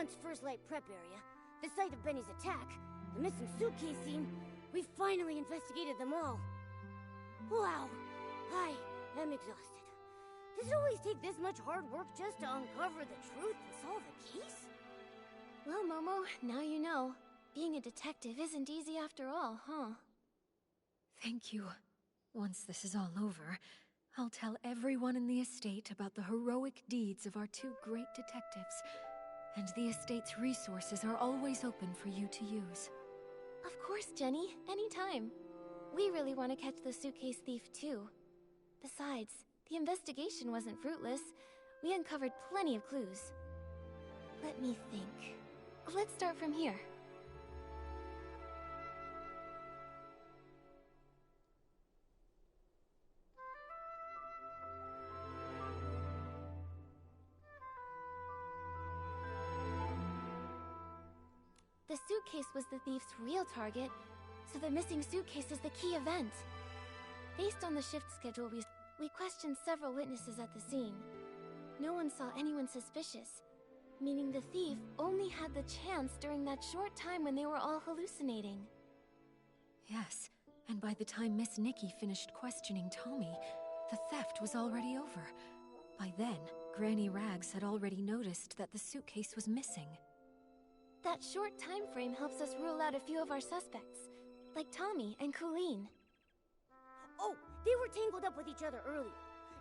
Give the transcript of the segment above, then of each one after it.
Once First Light Prep area, the site of Benny's attack, the missing suitcase scene, we finally investigated them all. Wow, I am exhausted. Does it always take this much hard work just to uncover the truth and solve a case? Well, Momo, now you know. Being a detective isn't easy after all, huh? Thank you. Once this is all over, I'll tell everyone in the estate about the heroic deeds of our two great detectives. And the estate's resources are always open for you to use. Of course, Jenny. Anytime. We really want to catch the suitcase thief, too. Besides, the investigation wasn't fruitless. We uncovered plenty of clues. Let me think. Let's start from here. The suitcase was the thief's real target, so the missing suitcase is the key event. Based on the shift schedule, we questioned several witnesses at the scene. No one saw anyone suspicious, meaning the thief only had the chance during that short time when they were all hallucinating. Yes, and by the time Miss Nikki finished questioning Tommy, the theft was already over. By then, Granny Rags had already noticed that the suitcase was missing. That short time frame helps us rule out a few of our suspects, like Tommy and Colleen. Oh, they were tangled up with each other earlier.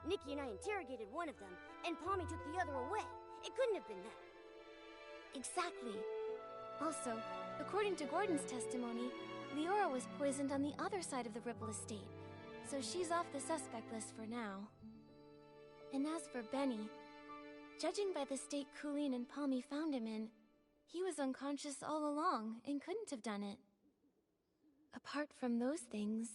Nikki and I interrogated one of them, and Pommy took the other away. It couldn't have been them. Exactly. Also, according to Gordon's testimony, Leora was poisoned on the other side of the Ripple estate, so she's off the suspect list for now. And as for Benny, judging by the state Colleen and Pommy found him in, he was unconscious all along and couldn't have done it. Apart from those things...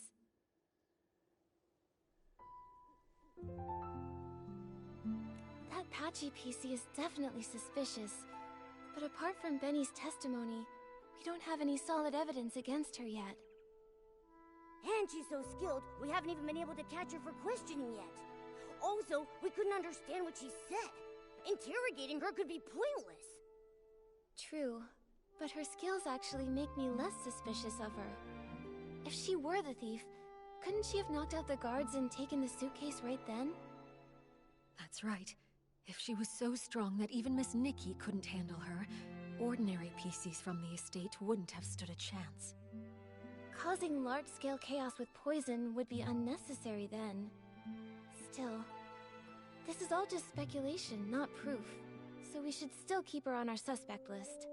That Patchy PC is definitely suspicious, but apart from Benny's testimony, we don't have any solid evidence against her yet. And she's so skilled, we haven't even been able to catch her for questioning yet. Also, we couldn't understand what she said. Interrogating her could be pointless. True, but her skills actually make me less suspicious of her. If she were the thief, couldn't she have knocked out the guards and taken the suitcase right then? That's right. If she was so strong that even Miss Nikki couldn't handle her, ordinary PCs from the estate wouldn't have stood a chance. Causing large-scale chaos with poison would be unnecessary then. Still, this is all just speculation, not proof, so we should still keep her on our suspect list.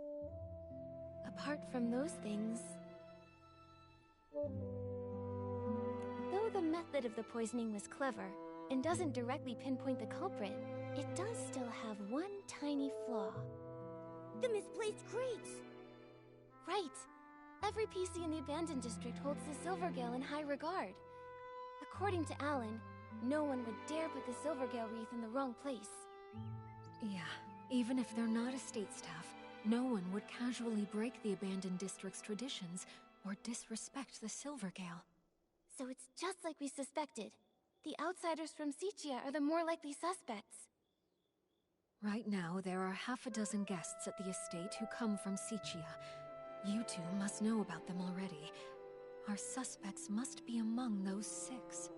Apart from those things... Though the method of the poisoning was clever, and doesn't directly pinpoint the culprit, it does still have one tiny flaw. The misplaced crates! Right! Every PC in the abandoned district holds the Silvergale in high regard. According to Alan, no one would dare put the Silvergale wreath in the wrong place. Yeah, even if they're not estate staff, no one would casually break the abandoned district's traditions or disrespect the Silvergale. So it's just like we suspected. The outsiders from Sichia are the more likely suspects. Right now, there are half a dozen guests at the estate who come from Sichia. You two must know about them already. Our suspects must be among those 6.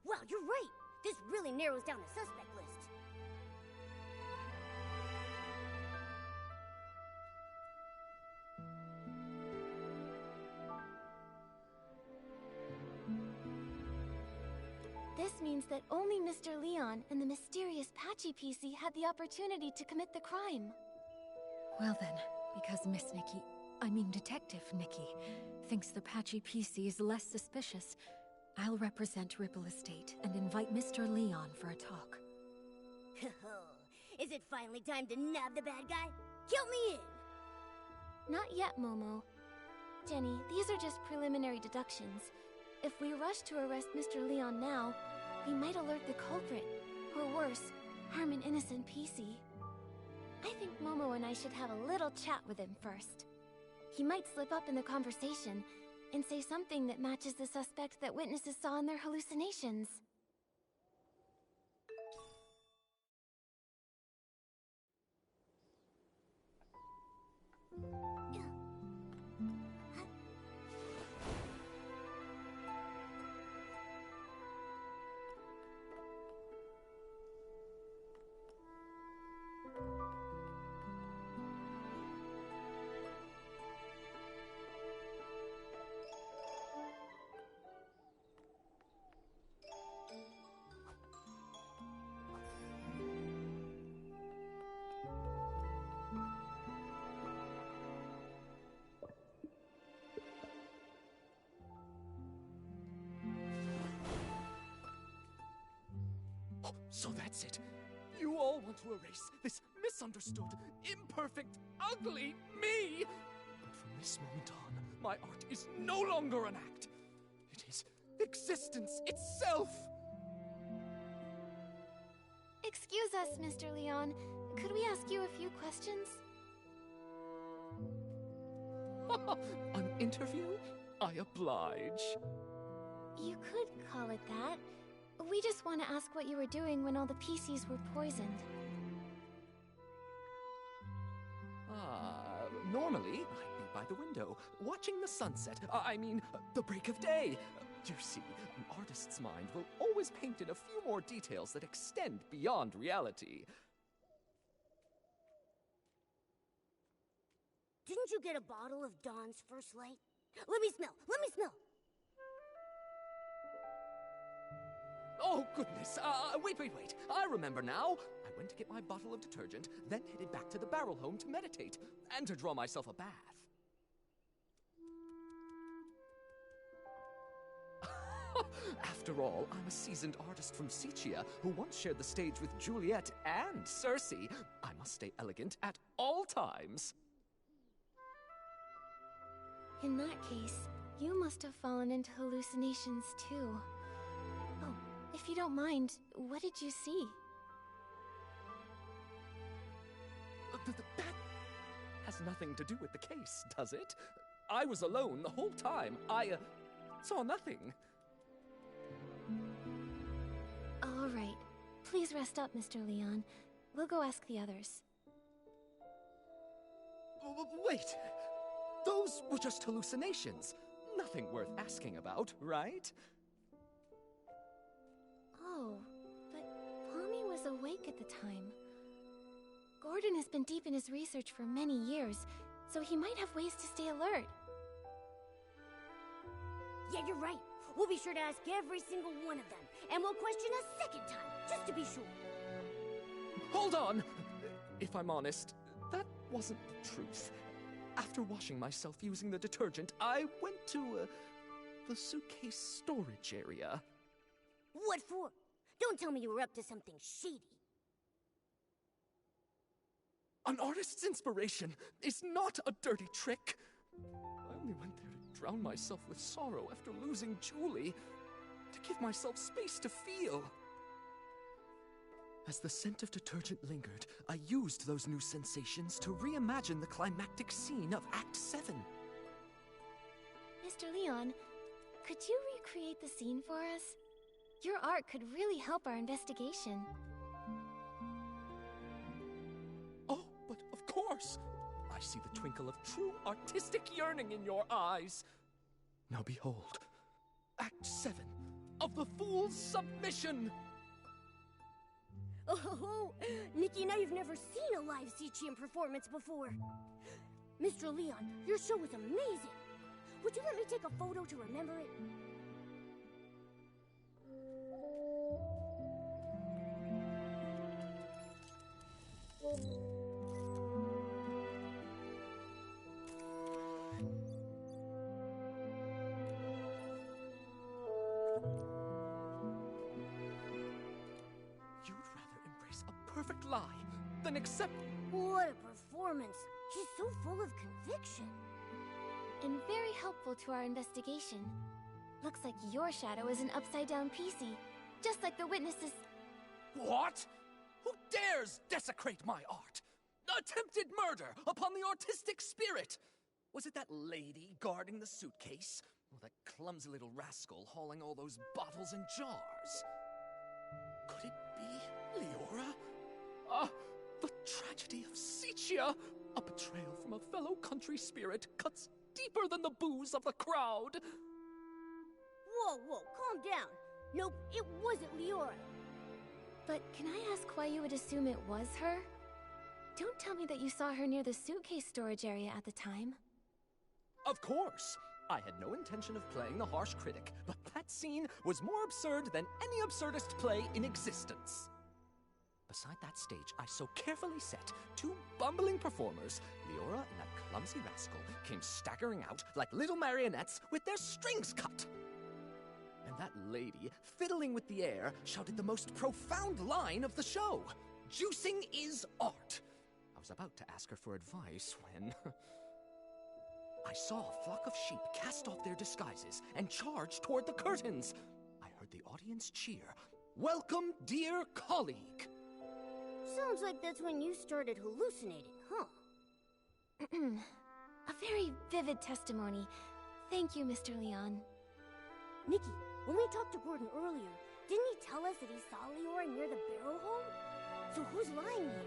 Wow, you're right! This really narrows down the suspect list. This means that only Mr. Leon and the mysterious Patchy PC had the opportunity to commit the crime. Well then, because Detective Nikki, thinks the Patchy PC is less suspicious, I'll represent Ripple Estate and invite Mr. Leon for a talk. Is it finally time to nab the bad guy? Count me in! Not yet, Momo. Jenny, these are just preliminary deductions. If we rush to arrest Mr. Leon now, we might alert the culprit, or worse, harm an innocent PC. I think Momo and I should have a little chat with him first. He might slip up in the conversation and say something that matches the suspect that witnesses saw in their hallucinations. So that's it. You all want to erase this misunderstood, imperfect, ugly me. But from this moment on, my art is no longer an act. It is existence itself. Excuse us, Mr. Leon. Could we ask you a few questions? An interview? I oblige. You could call it that. We just want to ask what you were doing when all the PCs were poisoned. Normally, I'd be by the window, watching the sunset. The break of day. You see, an artist's mind will always paint in a few more details that extend beyond reality. Didn't you get a bottle of Dawn's First Light? Let me smell! Let me smell! Oh, goodness. Wait. I remember now. I went to get my bottle of detergent, then headed back to the barrel home to meditate, and to draw myself a bath. After all, I'm a seasoned artist from Sicia who once shared the stage with Juliet and Circe. I must stay elegant at all times. In that case, you must have fallen into hallucinations too. Oh, if you don't mind, what did you see? That has nothing to do with the case, does it? I was alone the whole time. I saw nothing. All right. Please rest up, Mr. Leon. We'll go ask the others. Wait. Those were just hallucinations. Nothing worth asking about, right? Oh, but Pommy was awake at the time. Gordon has been deep in his research for many years, so he might have ways to stay alert. Yeah, you're right. We'll be sure to ask every single one of them, and we'll question a second time, just to be sure. Hold on! If I'm honest, that wasn't the truth. After washing myself using the detergent, I went to, the suitcase storage area. What for? Don't tell me you were up to something shady. An artist's inspiration is not a dirty trick. I only went there to drown myself with sorrow after losing Julie, to give myself space to feel. As the scent of detergent lingered, I used those new sensations to reimagine the climactic scene of Act 7. Mr. Leon, could you recreate the scene for us? Your art could really help our investigation. Oh, but of course! I see the twinkle of true artistic yearning in your eyes. Now behold, Act 7 of the Fool's Submission! Oh, Nikki and I have never seen a live Sichian performance before. Mr. Leon, your show was amazing. Would you let me take a photo to remember it? You'd rather embrace a perfect lie than accept... What a performance. He's so full of conviction. and very helpful to our investigation. Looks like your shadow is an upside-down PC, just like the witnesses. What? Who dares desecrate my art? Attempted murder upon the artistic spirit! Was it that lady guarding the suitcase? Or that clumsy little rascal hauling all those bottles and jars? Could it be Leora? The tragedy of Sicia! A betrayal from a fellow country spirit cuts deeper than the booze of the crowd! Whoa, calm down. Nope, it wasn't Leora. But can I ask why you would assume it was her? Don't tell me that you saw her near the suitcase storage area at the time. Of course! I had no intention of playing the harsh critic, but that scene was more absurd than any absurdist play in existence. Beside that stage I so carefully set, two bumbling performers, Leora and that clumsy rascal, came staggering out like little marionettes with their strings cut. And that lady, fiddling with the air, shouted the most profound line of the show. Juicing is art. I was about to ask her for advice when... I saw a flock of sheep cast off their disguises and charge toward the curtains. I heard the audience cheer, "Welcome, dear colleague." Sounds like that's when you started hallucinating, huh? A very vivid testimony. Thank you, Mr. Leon. Nikki, when we talked to Gordon earlier, didn't he tell us that he saw Leora near the barrel hole? So who's lying here?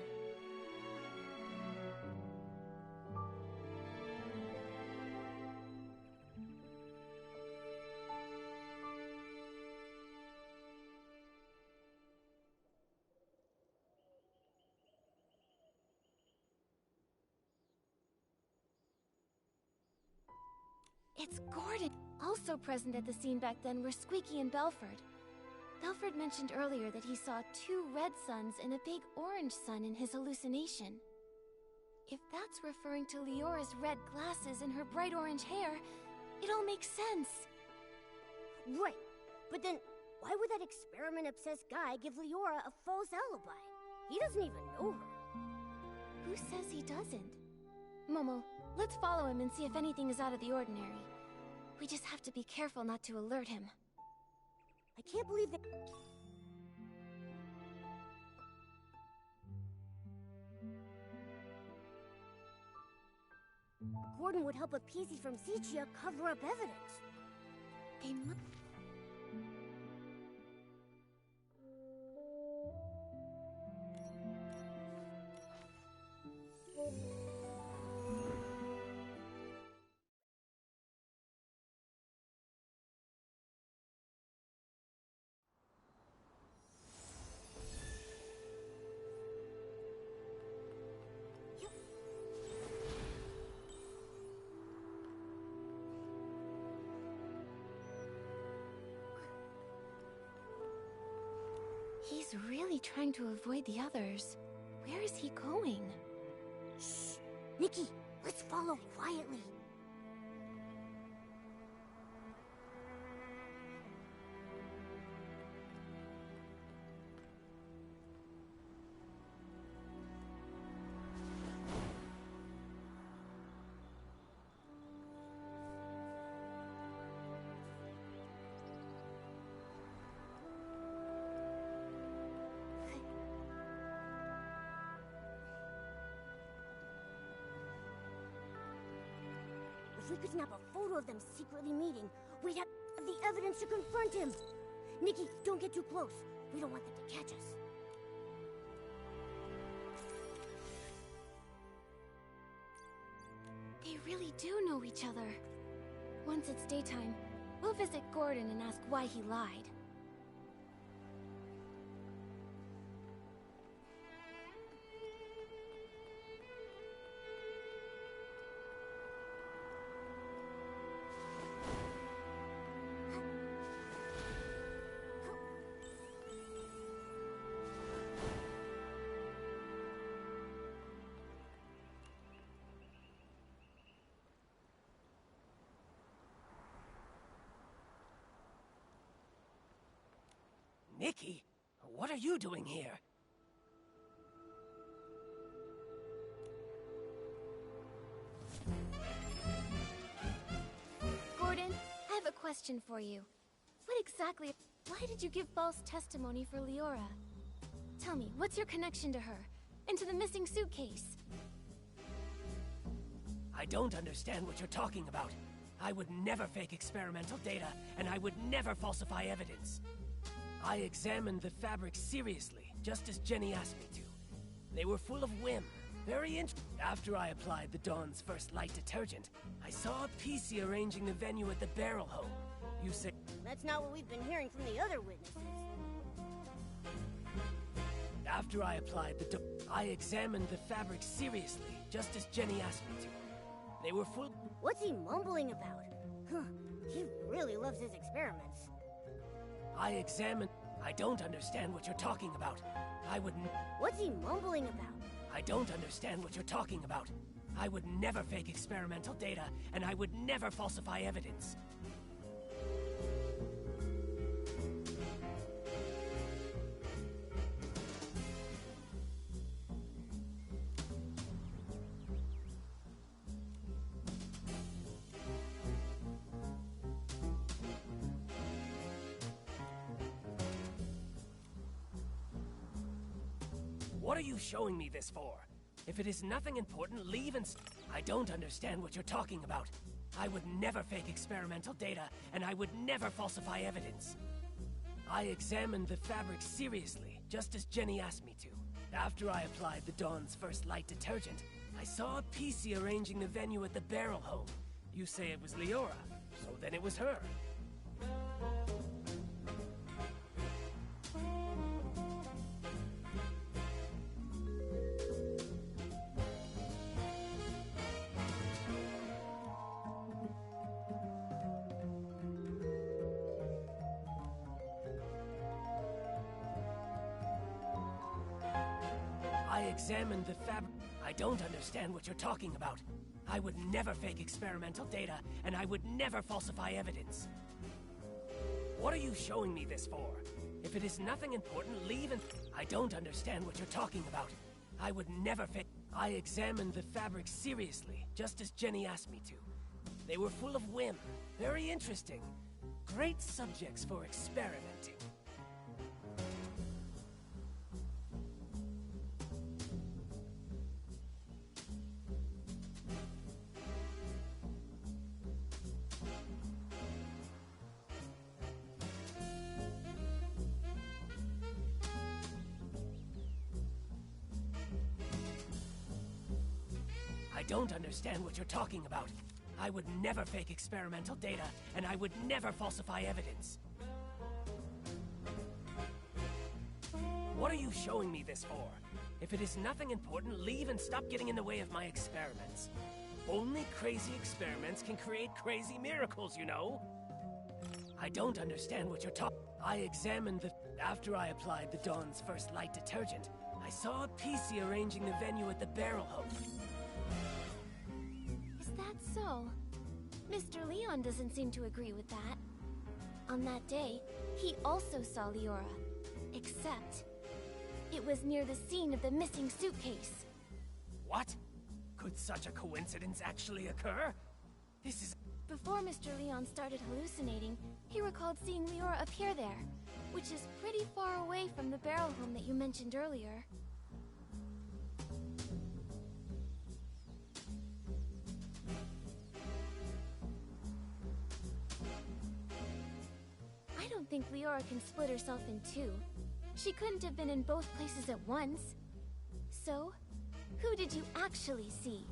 It's Gordon! Also present at the scene back then were Squeaky and Belford. Belford mentioned earlier that he saw two red suns and a big orange sun in his hallucination. If that's referring to Leora's red glasses and her bright orange hair, it all makes sense. Right, but then why would that experiment-obsessed guy give Leora a false alibi? He doesn't even know her. Who says he doesn't? Momo, let's follow him and see if anything is out of the ordinary. We just have to be careful not to alert him. I can't believe that... Gordon would help a PC from Sicia cover up evidence. They must... He's really trying to avoid the others. Where is he going? Shh! Nikki, let's follow quietly. If we could snap a photo of them secretly meeting, we'd have the evidence to confront him. Nikki, don't get too close. We don't want them to catch us. They really do know each other. Once it's daytime, we'll visit Gordon and ask why he lied. Nikki, what are you doing here? I have a question for you. What exactly... Why did you give false testimony for Leora? Tell me, what's your connection to her? And to the missing suitcase? I don't understand what you're talking about. I would never fake experimental data, and I would never falsify evidence. I examined the fabrics seriously, just as Jenny asked me to. They were full of whim. After I applied the Dawn's first light detergent, I saw a PC arranging the venue at the barrel home. You say... That's not what we've been hearing from the other witnesses. After I applied the I examined the fabrics seriously, just as Jenny asked me to. They were full... What's he mumbling about? Huh, he really loves his experiments. I examined... I don't understand what you're talking about. I wouldn't... What's he mumbling about? I don't understand what you're talking about. I would never fake experimental data, and I would never falsify evidence. What are you showing me this for? If it is nothing important, leave and... I don't understand what you're talking about. I would never fake experimental data, and I would never falsify evidence. I examined the fabric seriously, just as Jenny asked me to. After I applied the Dawn's first light detergent, I saw a PC arranging the venue at the barrel home. You say it was Leora, so then it was her. I examined the fabric. I don't understand what you're talking about. I would never fake experimental data, and I would never falsify evidence. What are you showing me this for? If it is nothing important, leave and... I don't understand what you're talking about. I would never fake... I examined the fabric seriously, just as Jenny asked me to. They were full of whim. Very interesting. Great subjects for experimenting. I don't understand what you're talking about. I would never fake experimental data, and I would never falsify evidence. What are you showing me this for? If it is nothing important, leave and stop getting in the way of my experiments. Only crazy experiments can create crazy miracles, you know? I don't understand what you're talking... I examined the... After I applied the Dawn's first light detergent, I saw a PC arranging the venue at the barrel home. Is that so? Mr. Leon doesn't seem to agree with that. On that day, he also saw Leora. Except... it was near the scene of the missing suitcase. What? Could such a coincidence actually occur? This is... Before Mr. Leon started hallucinating, he recalled seeing Leora appear there, which is pretty far away from the barrel home that you mentioned earlier. I don't think Leora can split herself in two. She couldn't have been in both places at once. So, who did you actually see?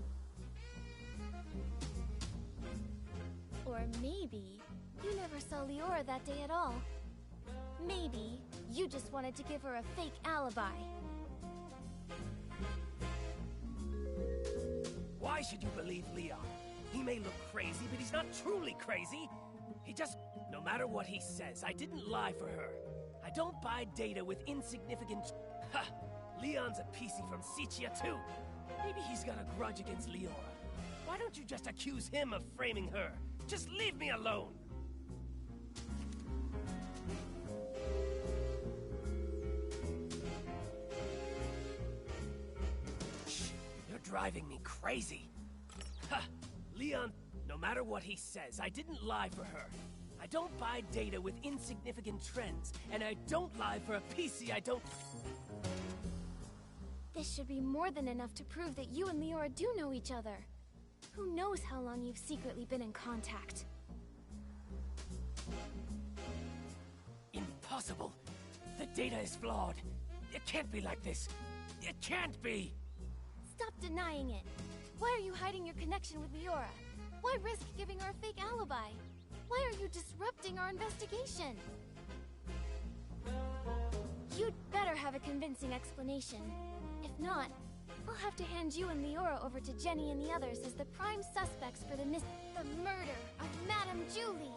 Or maybe you never saw Leora that day at all. Maybe you just wanted to give her a fake alibi. Why should you believe Leon? He may look crazy, but he's not truly crazy. He just... No matter what he says, I didn't lie for her. I don't buy data with insignificant... Ha! Leon's a PC from Sichia too. Maybe he's got a grudge against Leora. Why don't you just accuse him of framing her? Just leave me alone! Shh! You're driving me crazy. Ha! Leon, no matter what he says, I didn't lie for her. I don't buy data with insignificant trends, and I don't lie for a PC I don't... This should be more than enough to prove that you and Leora do know each other. Who knows how long you've secretly been in contact? Impossible. The data is flawed. It can't be like this. It can't be! Stop denying it. Why are you hiding your connection with Leora? Why risk giving her a fake alibi? Why are you disrupting our investigation? You'd better have a convincing explanation. If not, I'll have to hand you and Leora over to Jenny and the others as the prime suspects for the murder of Madame Julie.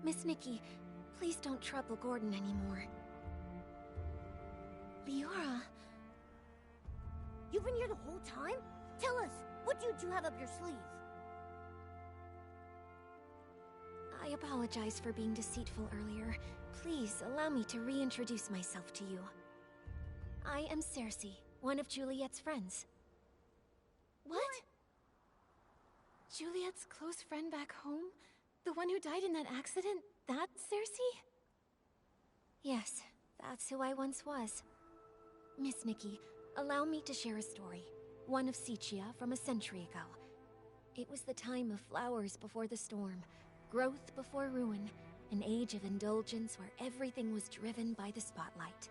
Miss Nikki, please don't trouble Gordon anymore. Leora... You've been here the whole time? Tell us, what did you have up your sleeve? I apologize for being deceitful earlier. Please allow me to reintroduce myself to you. I am Cersei, one of Juliet's friends. What? Juliet's close friend back home? The one who died in that accident? That Cersei? Yes, that's who I once was. Miss Nikki, allow me to share a story. One of Sicia from a century ago. It was the time of flowers before the storm, growth before ruin, an age of indulgence where everything was driven by the spotlight.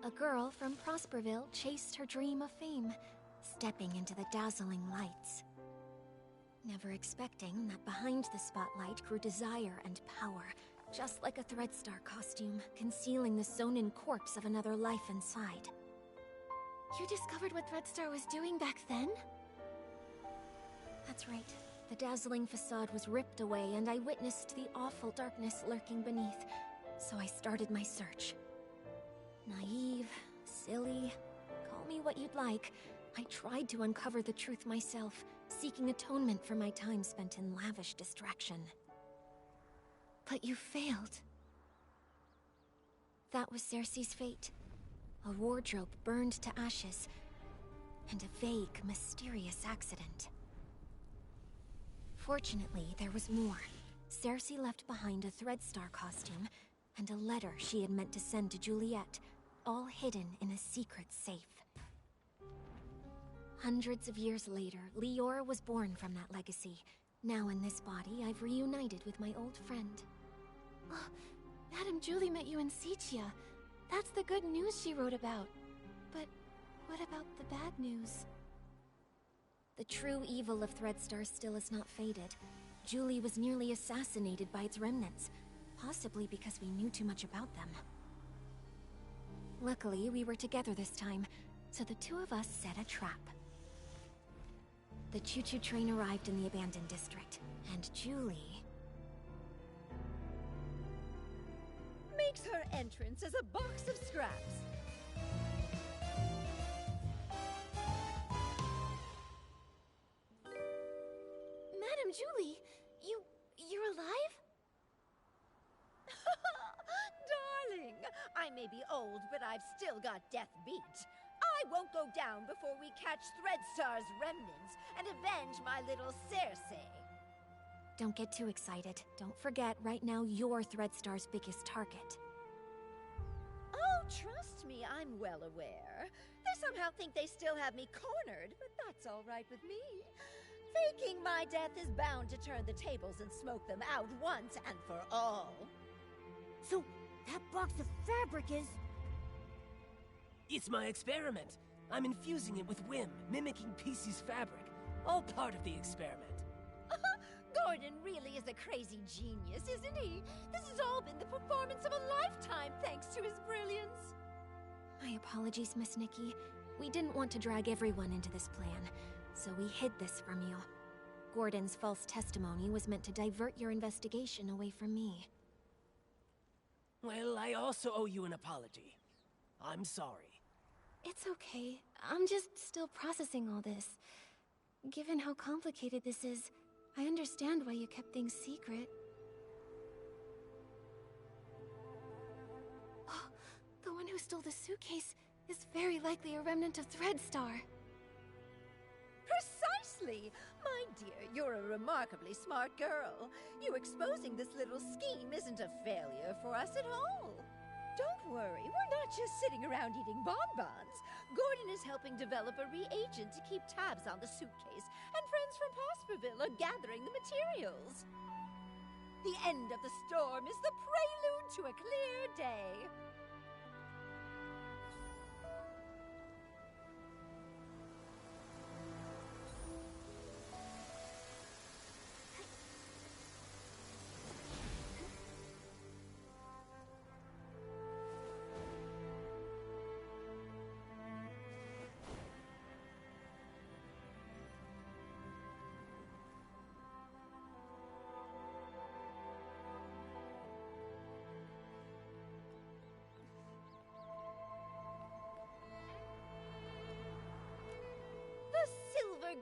A girl from Prosperville chased her dream of fame, stepping into the dazzling lights. Never expecting that behind the spotlight grew desire and power, just like a Threadstar costume, concealing the sewn-in corpse of another life inside. You discovered what Threadstar was doing back then? That's right. The dazzling facade was ripped away, and I witnessed the awful darkness lurking beneath, so I started my search. Naive, silly, call me what you'd like. I tried to uncover the truth myself, seeking atonement for my time spent in lavish distraction. But you failed. That was Cersei's fate. A wardrobe burned to ashes, and a vague, mysterious accident. Fortunately, there was more. Cersei left behind a Threadstar costume, and a letter she had meant to send to Juliet, all hidden in a secret safe. Hundreds of years later, Leora was born from that legacy. Now in this body, I've reunited with my old friend. Oh, Madame Julie met you in Sicia. That's the good news she wrote about. But what about the bad news? The true evil of Threadstar still has not faded. Julie was nearly assassinated by its remnants, possibly because we knew too much about them. Luckily, we were together this time, so the two of us set a trap. The Choo train arrived in the abandoned district, and Julie... makes her entrance as a box of scraps. Madame Julie, you're alive? Darling, I may be old, but I've still got death beat. I won't go down before we catch Threadstar's remnants and avenge my little Cersei. Don't get too excited. Don't forget, right now you're Threadstar's biggest target. Oh, trust me, I'm well aware. They somehow think they still have me cornered, but that's all right with me. Faking my death is bound to turn the tables and smoke them out once and for all. So, that box of fabric is... It's my experiment. I'm infusing it with whim, mimicking PC's fabric. All part of the experiment. Gordon really is a crazy genius, isn't he? This has all been the performance of a lifetime thanks to his brilliance. My apologies, Miss Nikki. We didn't want to drag everyone into this plan, so we hid this from you. Gordon's false testimony was meant to divert your investigation away from me. Well, I also owe you an apology. I'm sorry. It's okay. I'm just still processing all this. Given how complicated this is, I understand why you kept things secret. Oh, the one who stole the suitcase is very likely a remnant of Threadstar. Precisely! My dear, you're a remarkably smart girl. You exposing this little scheme isn't a failure for us at all. Don't worry, we're not just sitting around eating bonbons. Gordon is helping develop a reagent to keep tabs on the suitcase, and friends from Prosperville are gathering the materials. The end of the storm is the prelude to a clear day.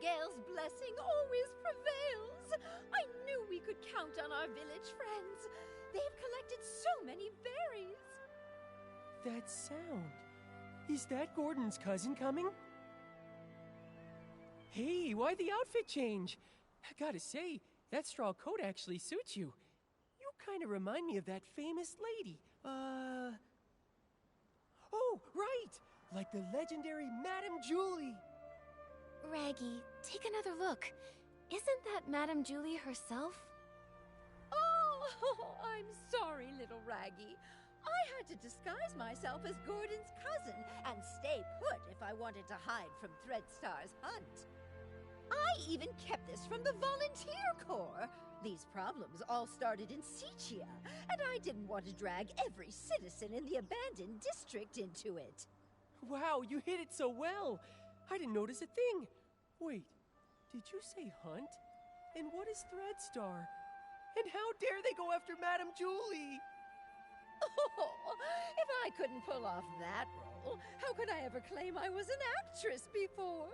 Gale's blessing always prevails. I knew we could count on our village friends. They've collected so many berries. That sound. Is that Gordon's cousin coming? Hey, why the outfit change? I gotta say, that straw coat actually suits you. You kind of remind me of that famous lady. Oh, right! Like the legendary Madame Julie. Raggy, take another look. Isn't that Madame Julie herself? Oh, I'm sorry, little Raggy. I had to disguise myself as Gordon's cousin and stay put if I wanted to hide from Threadstar's hunt. I even kept this from the Volunteer Corps. These problems all started in Sichia, and I didn't want to drag every citizen in the abandoned district into it. Wow, you hit it so well. I didn't notice a thing. Wait, did you say hunt? And what is Threadstar? And how dare they go after Madame Julie? Oh, if I couldn't pull off that role, how could I ever claim I was an actress before?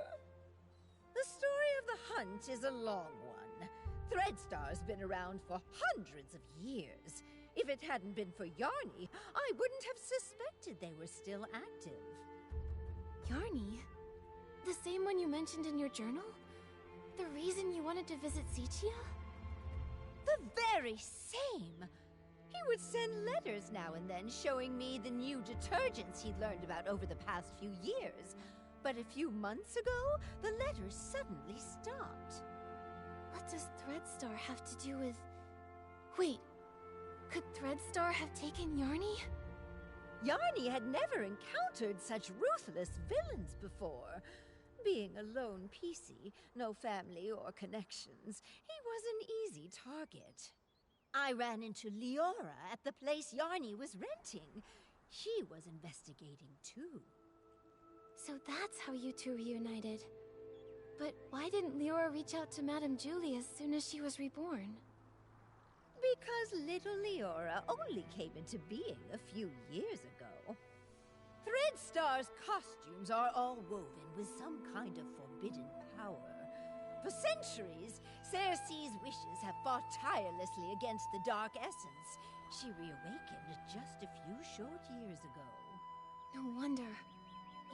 The story of the hunt is a long one. Threadstar's been around for hundreds of years. If it hadn't been for Yarny, I wouldn't have suspected they were still active. Yarny? The same one you mentioned in your journal? The reason you wanted to visit Sichia? The very same! He would send letters now and then showing me the new detergents he'd learned about over the past few years. But a few months ago, the letters suddenly stopped. What does Threadstar have to do with... Wait, could Threadstar have taken Yarny? Yarny had never encountered such ruthless villains before. Being a lone PC, no family or connections, he was an easy target. I ran into Leora at the place Yarny was renting. She was investigating too. So that's how you two reunited. But why didn't Leora reach out to Madame Julie as soon as she was reborn? Because little Leora only came into being a few years ago. Threadstar's costumes are all woven with some kind of forbidden power. For centuries, Cersei's wishes have fought tirelessly against the Dark Essence. She reawakened just a few short years ago. No wonder.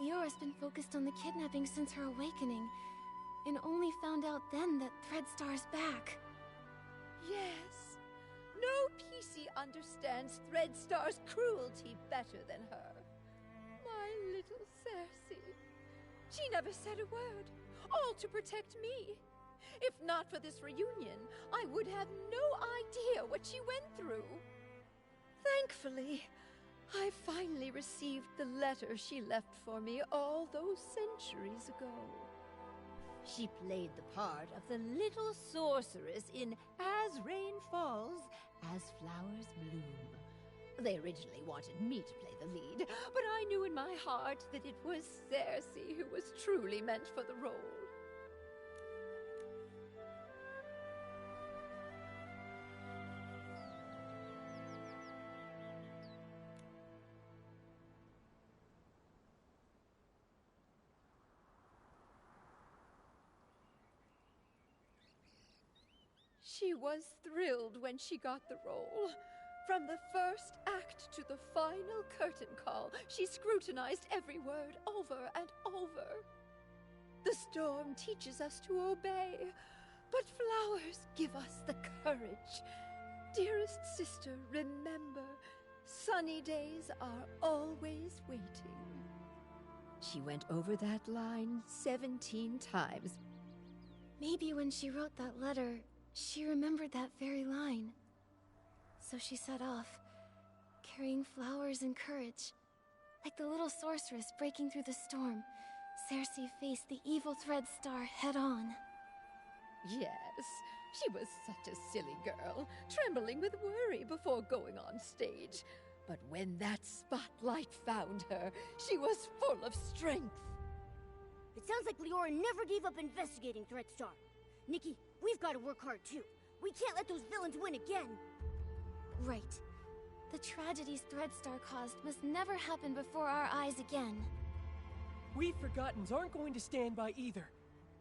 Leora's been focused on the kidnapping since her awakening, and only found out then that Threadstar's back. Yes. No PC understands Threadstar's cruelty better than her. My little Cersei. She never said a word, all to protect me. If not for this reunion, I would have no idea what she went through. Thankfully, I finally received the letter she left for me all those centuries ago. She played the part of the little sorceress in As Rain Falls, As Flowers Bloom. They originally wanted me to play the lead, but I knew in my heart that it was Cersei who was truly meant for the role. She was thrilled when she got the role. From the first act to the final curtain call, she scrutinized every word over and over. The storm teaches us to obey, but flowers give us the courage. Dearest sister, remember, sunny days are always waiting. She went over that line 17 times. Maybe when she wrote that letter, she remembered that very line. So she set off, carrying flowers and courage. Like the little sorceress breaking through the storm, Cersei faced the evil Thread Star head-on. Yes, she was such a silly girl, trembling with worry before going on stage. But when that spotlight found her, she was full of strength. It sounds like Leora never gave up investigating Threadstar. Nikki, we've got to work hard too. We can't let those villains win again. Right. The tragedies Threadstar caused must never happen before our eyes again. We Forgottens aren't going to stand by either.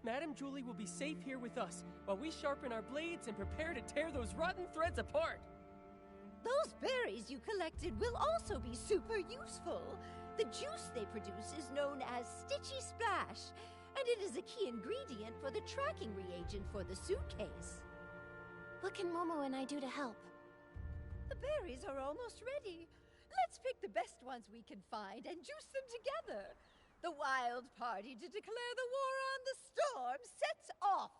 Madame Julie will be safe here with us, while we sharpen our blades and prepare to tear those rotten threads apart. Those berries you collected will also be super useful. The juice they produce is known as Stitchy Splash, and it is a key ingredient for the tracking reagent for the suitcase. What can Momo and I do to help? The berries are almost ready. Let's pick the best ones we can find and juice them together. The wild party to declare the war on the storm sets off.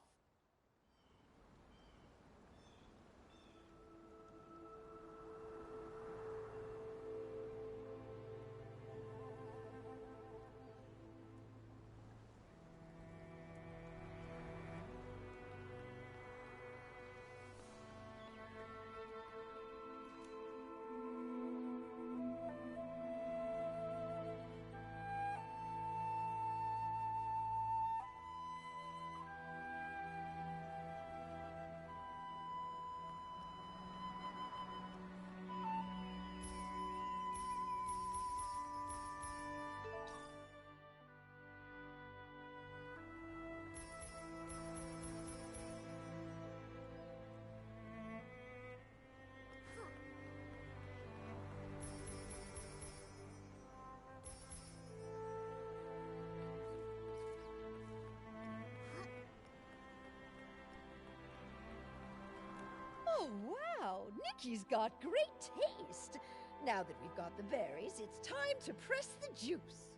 Oh, wow! Nikki's got great taste! Now that we've got the berries, it's time to press the juice.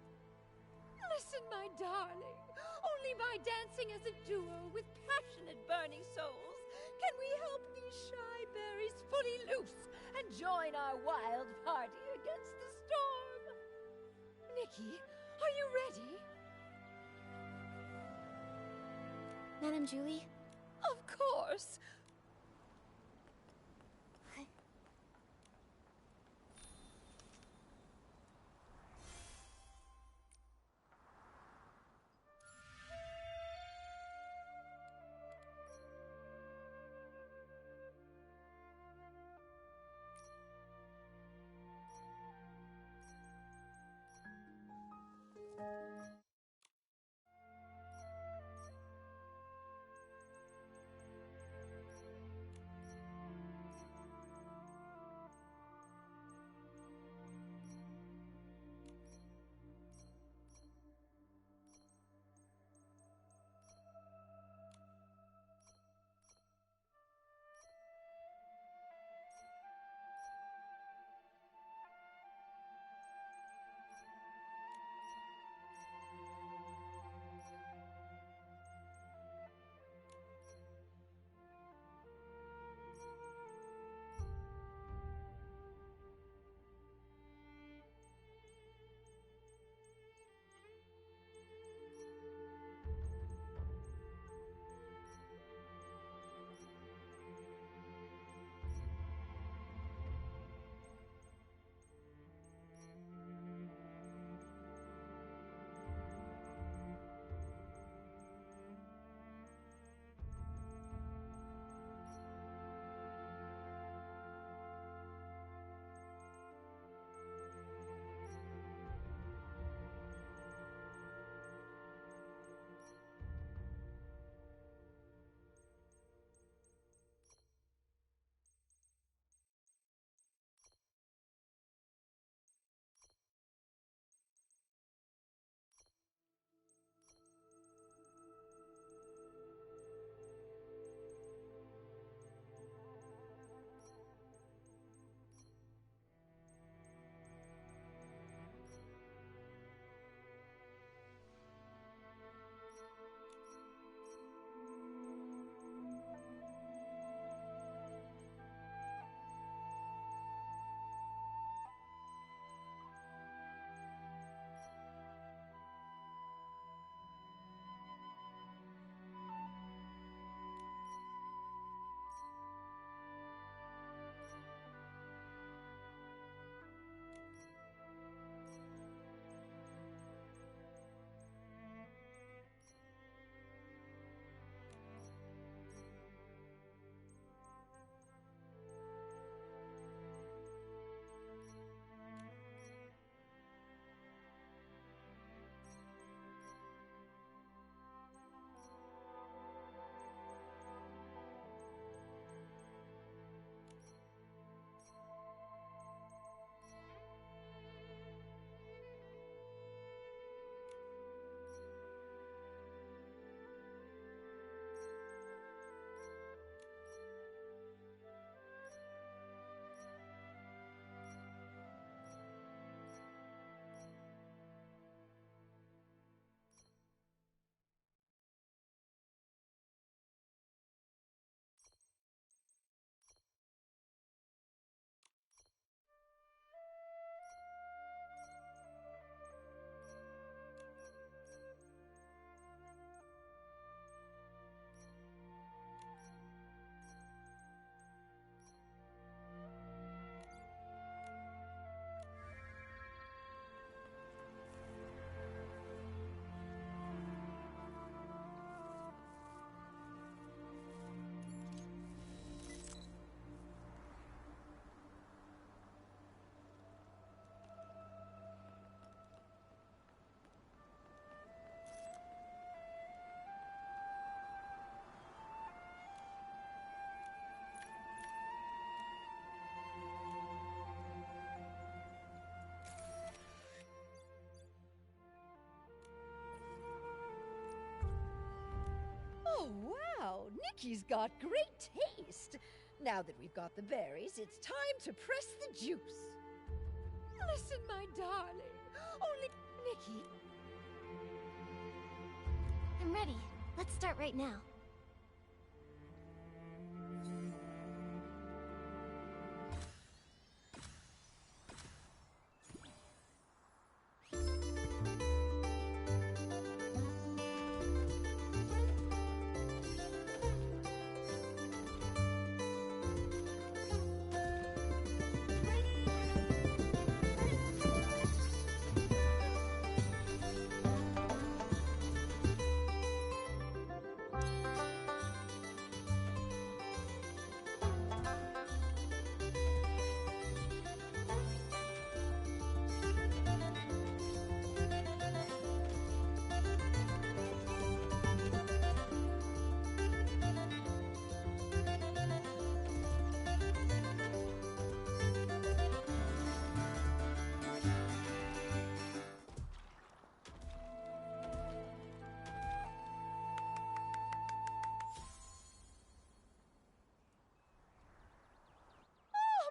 Listen, my darling. Only by dancing as a duo with passionate burning souls can we help these shy berries fully loose and join our wild party against the storm. Nikki, are you ready? Madame Julie? Of course. Nikki's got great taste. Now that we've got the berries, it's time to press the juice. Listen, my darling. Only Nikki. I'm ready. Let's start right now.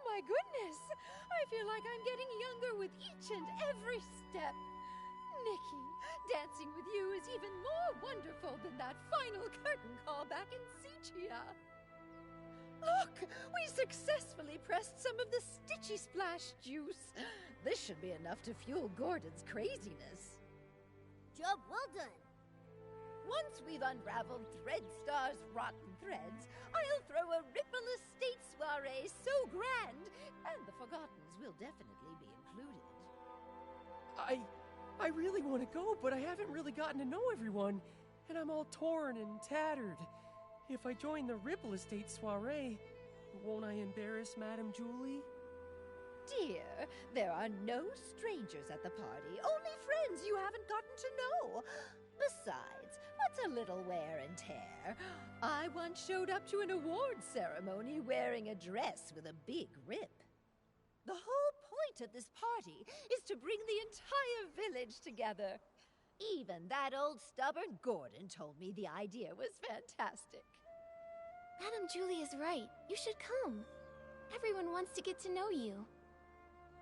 My goodness! I feel like I'm getting younger with each and every step. Nikki, dancing with you is even more wonderful than that final curtain call back in Sichia. Look! We successfully pressed some of the Stitchy Splash juice. This should be enough to fuel Gordon's craziness. Job well done. Once we've unraveled Threadstar's rotten threads, I'll throw a Ripple Estate soiree so grand, and the Forgottens will definitely be included. I really want to go, but I haven't really gotten to know everyone, and I'm all torn and tattered. If I join the Ripple Estate soiree, won't I embarrass Madame Julie? Dear, there are no strangers at the party, only friends you haven't gotten to know. Besides, what's a little wear and tear? I once showed up to an awards ceremony wearing a dress with a big rip. The whole point of this party is to bring the entire village together. Even that old stubborn Gordon told me the idea was fantastic. Madame Julie is right. You should come. Everyone wants to get to know you.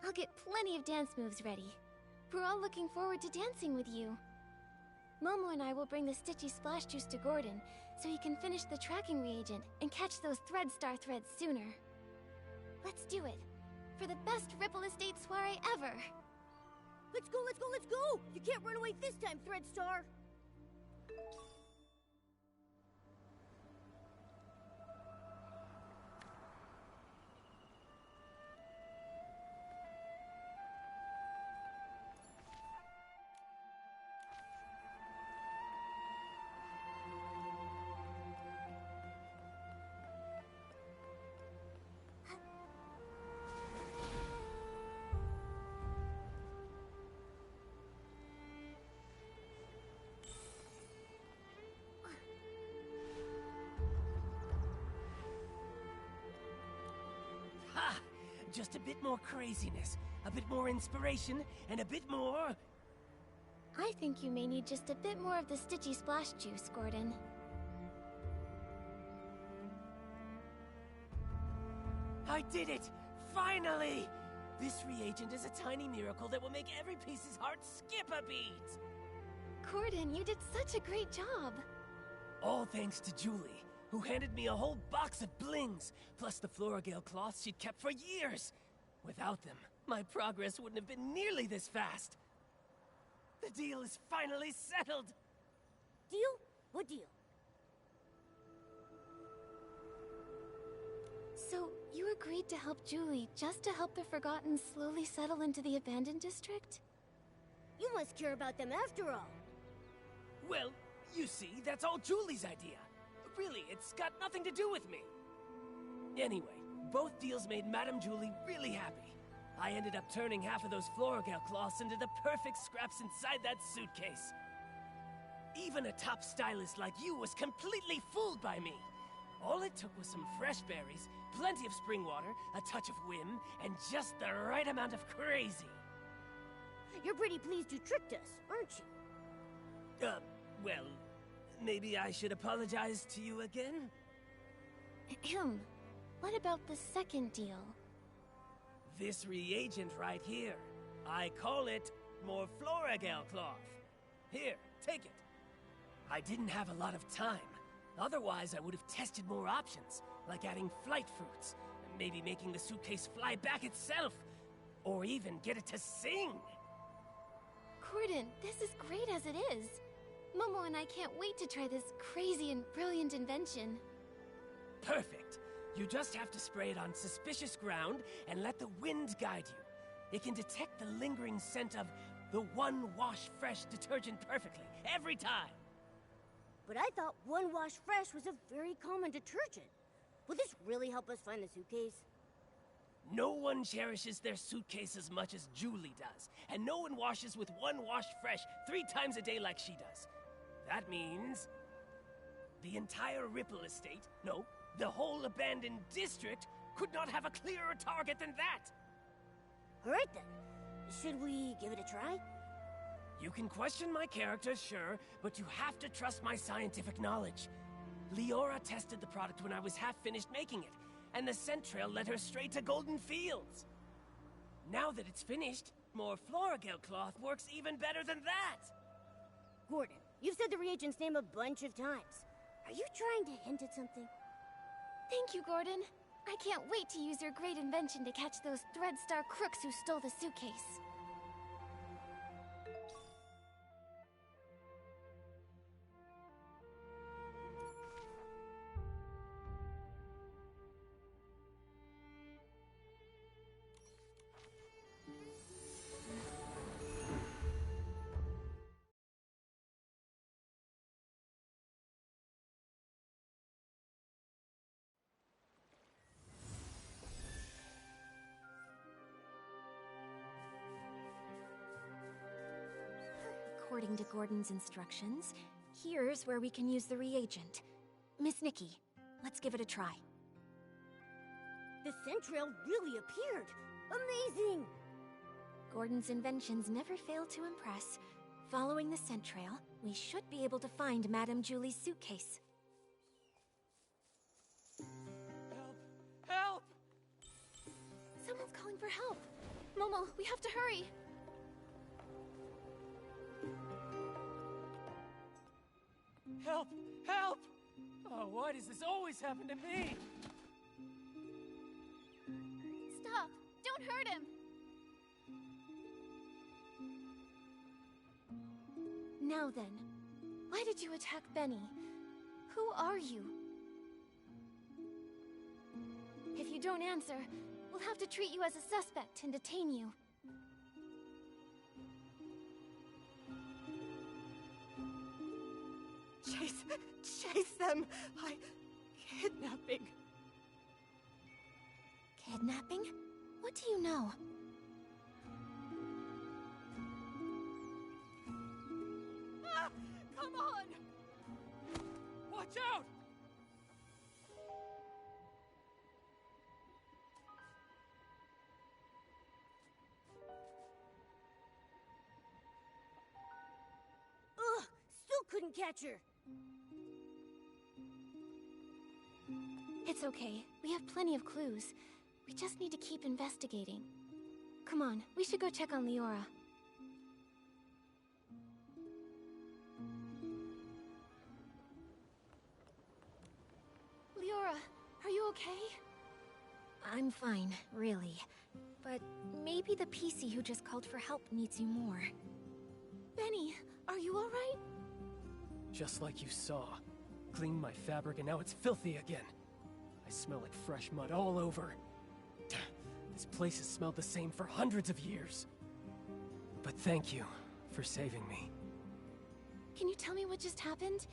I'll get plenty of dance moves ready. We're all looking forward to dancing with you. Momo and I will bring the Stitchy Splash Juice to Gordon, so he can finish the tracking reagent and catch those Threadstar threads sooner. Let's do it! For the best Ripple Estate soiree ever! Let's go, let's go, let's go! You can't run away this time, Threadstar! Ha! Just a bit more craziness, a bit more inspiration, and a bit more... I think you may need just a bit more of the Stitchy Splash Juice, Gordon. I did it! Finally! This reagent is a tiny miracle that will make every piece's heart skip a beat! Gordon, you did such a great job! All thanks to Julie, who handed me a whole box of blings, plus the Floragale cloths she'd kept for years. Without them, my progress wouldn't have been nearly this fast. The deal is finally settled! Deal? What deal? So, you agreed to help Julie just to help the Forgotten slowly settle into the abandoned district? You must care about them after all. Well, you see, that's all Julie's idea. Really, it's got nothing to do with me. Anyway, both deals made Madame Julie really happy. I ended up turning half of those Floragale cloths into the perfect scraps inside that suitcase. Even a top stylist like you was completely fooled by me. All it took was some fresh berries, plenty of spring water, a touch of whim, and just the right amount of crazy. You're pretty pleased you tricked us, aren't you? Well, maybe I should apologize to you again? What about the second deal? This reagent right here. I call it Morfloragel cloth. Here, take it. I didn't have a lot of time. Otherwise, I would have tested more options, like adding flight fruits, and maybe making the suitcase fly back itself, or even get it to sing. Gordon, this is great as it is. Momo and I can't wait to try this crazy and brilliant invention. Perfect. You just have to spray it on suspicious ground and let the wind guide you. It can detect the lingering scent of the One Wash Fresh detergent perfectly, every time. But I thought One Wash Fresh was a very common detergent. Will this really help us find the suitcase? No one cherishes their suitcase as much as Julie does, and no one washes with One Wash Fresh 3 times a day like she does. That means the entire Ripple estate, no, the whole abandoned district, could not have a clearer target than that. All right then. Should we give it a try? You can question my character, sure, but you have to trust my scientific knowledge. Leora tested the product when I was half finished making it, and the scent trail led her straight to Golden Fields. Now that it's finished, Morfloragel cloth works even better than that. Gordon, you've said the reagent's name a bunch of times. Are you trying to hint at something? Thank you, Gordon. I can't wait to use your great invention to catch those Threadstar crooks who stole the suitcase. According to Gordon's instructions, here's where we can use the reagent. Miss Nikki, let's give it a try. The scent trail really appeared. Amazing! Gordon's inventions never fail to impress. Following the scent trail, we should be able to find Madame Julie's suitcase. Help! Help! Someone's calling for help. Momo, we have to hurry. Help! Help! Oh, why does this always happen to me? Stop! Don't hurt him! Now then, why did you attack Benny? Who are you? If you don't answer, we'll have to treat you as a suspect and detain you. Chase them! Kidnapping. Kidnapping? What do you know? Ah, come on! Watch out! Ugh! Still couldn't catch her. It's okay. We have plenty of clues. We just need to keep investigating. Come on, we should go check on Leora. Leora, are you okay? I'm fine, really. But maybe the PC who just called for help needs you more. Benny, are you alright? Just like you saw. Cleaned my fabric and now it's filthy again. I smell like fresh mud all over. This place has smelled the same for hundreds of years. But thank you for saving me. Can you tell me what just happened?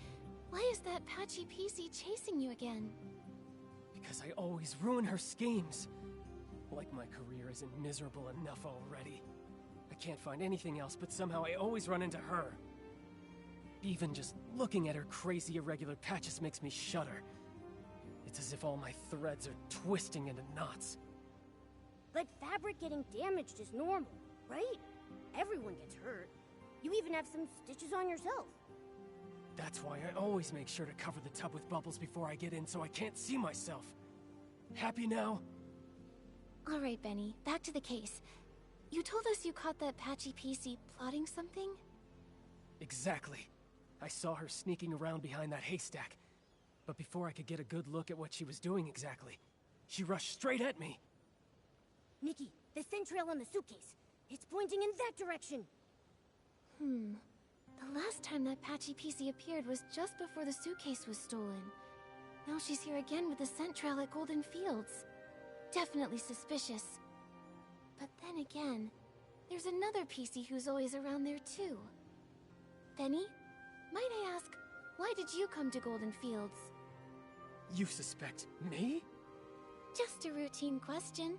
Why is that patchy PC chasing you again? Because I always ruin her schemes. Like my career isn't miserable enough already. I can't find anything else, but somehow I always run into her. Even just looking at her crazy irregular patches makes me shudder. It's as if all my threads are twisting into knots. But fabric getting damaged is normal, right? Everyone gets hurt. You even have some stitches on yourself. That's why I always make sure to cover the tub with bubbles before I get in so I can't see myself. Happy now? All right, Benny, back to the case. You told us you caught that patchy PC plotting something? Exactly. I saw her sneaking around behind that haystack. But before I could get a good look at what she was doing exactly, she rushed straight at me. Nikki, the scent trail on the suitcase. It's pointing in that direction. The last time that patchy PC appeared was just before the suitcase was stolen. Now she's here again with the scent trail at Golden Fields. Definitely suspicious. But then again, there's another PC who's always around there too. Benny, might I ask, why did you come to Golden Fields? You suspect me? Just a routine question.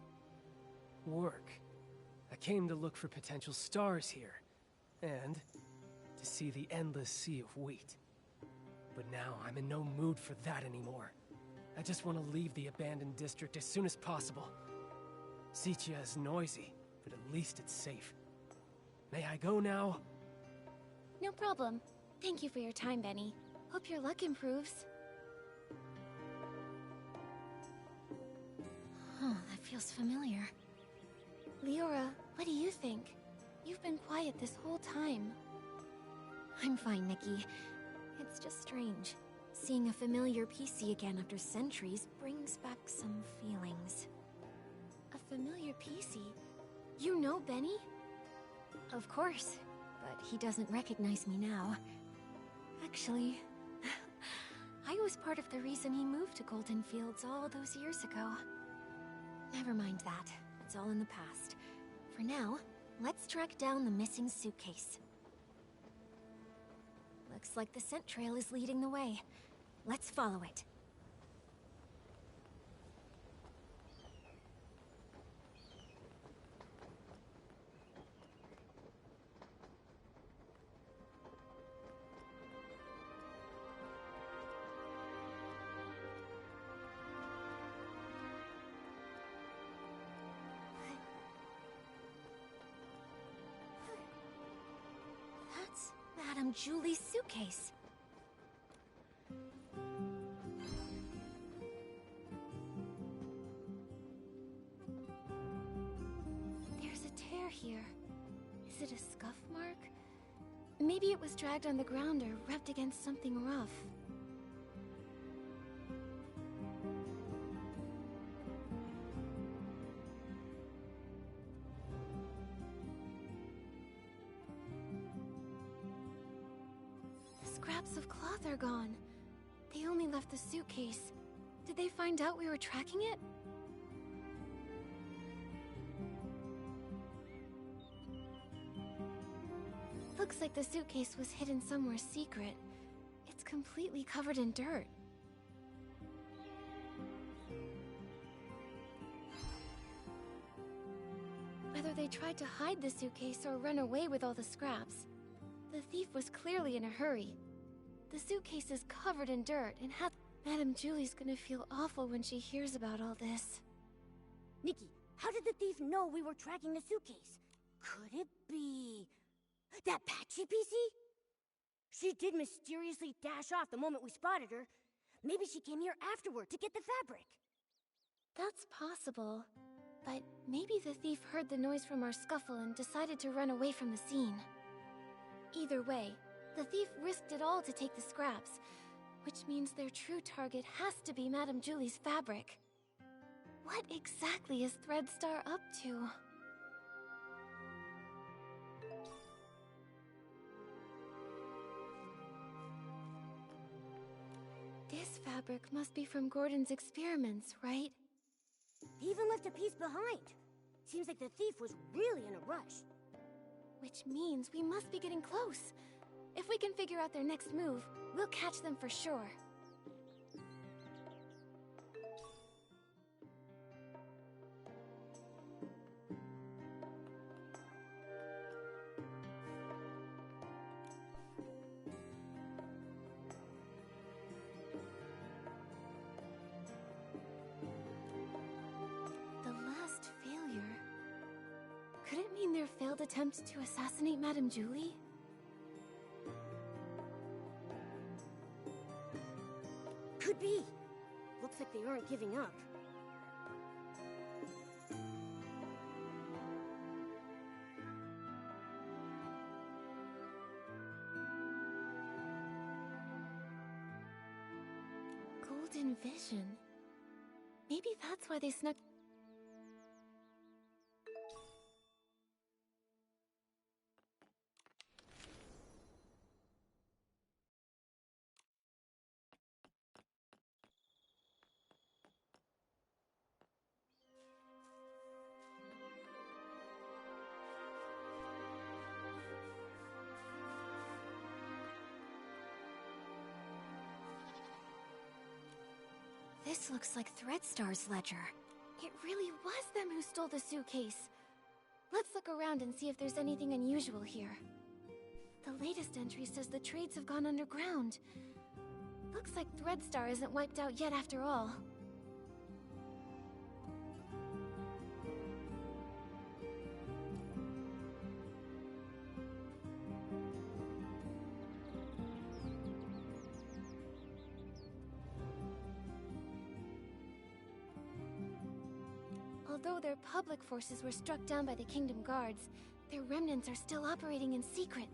Work. I came to look for potential stars here. And to see the endless sea of wheat. But now I'm in no mood for that anymore. I just want to leave the abandoned district as soon as possible. Sitia is noisy, but at least it's safe. May I go now? No problem. Thank you for your time, Benny. Hope your luck improves. Oh, that feels familiar. Leora, what do you think? You've been quiet this whole time. I'm fine, Nikki. It's just strange. Seeing a familiar PC again after centuries brings back some feelings. A familiar PC? You know Benny? Of course, but he doesn't recognize me now. Actually, I was part of the reason he moved to Golden Fields all those years ago. Never mind that. It's all in the past. For now, let's track down the missing suitcase. Looks like the scent trail is leading the way. Let's follow it. That's Madame Julie's suitcase. There's a tear here. Is it a scuff mark? Maybe it was dragged on the ground or rubbed against something rough. The scraps of cloth are gone. They only left the suitcase. Did they find out we were tracking it? Looks like the suitcase was hidden somewhere secret. It's completely covered in dirt. Whether they tried to hide the suitcase or run away with all the scraps, the thief was clearly in a hurry. The suitcase is covered in dirt and Madame Julie's gonna feel awful when she hears about all this. Nikki, how did the thief know we were tracking the suitcase? Could it be that patchy PC? She did mysteriously dash off the moment we spotted her. Maybe she came here afterward to get the fabric. That's possible. But maybe the thief heard the noise from our scuffle and decided to run away from the scene. Either way, the thief risked it all to take the scraps, which means their true target has to be Madame Julie's fabric. What exactly is Threadstar up to? This fabric must be from Gordon's experiments, right? He even left a piece behind. Seems like the thief was really in a rush. Which means we must be getting close. If we can figure out their next move, we'll catch them for sure. The last failure. Could it mean their failed attempt to assassinate Madame Julie? Could be. Looks like they aren't giving up. in vision. Maybe that's why they snuck... This looks like Threadstar's ledger. It really was them who stole the suitcase. Let's look around and see if there's anything unusual here. The latest entry says the trades have gone underground. Looks like Threadstar isn't wiped out yet after all. Although their public forces were struck down by the Kingdom Guards, their remnants are still operating in secret,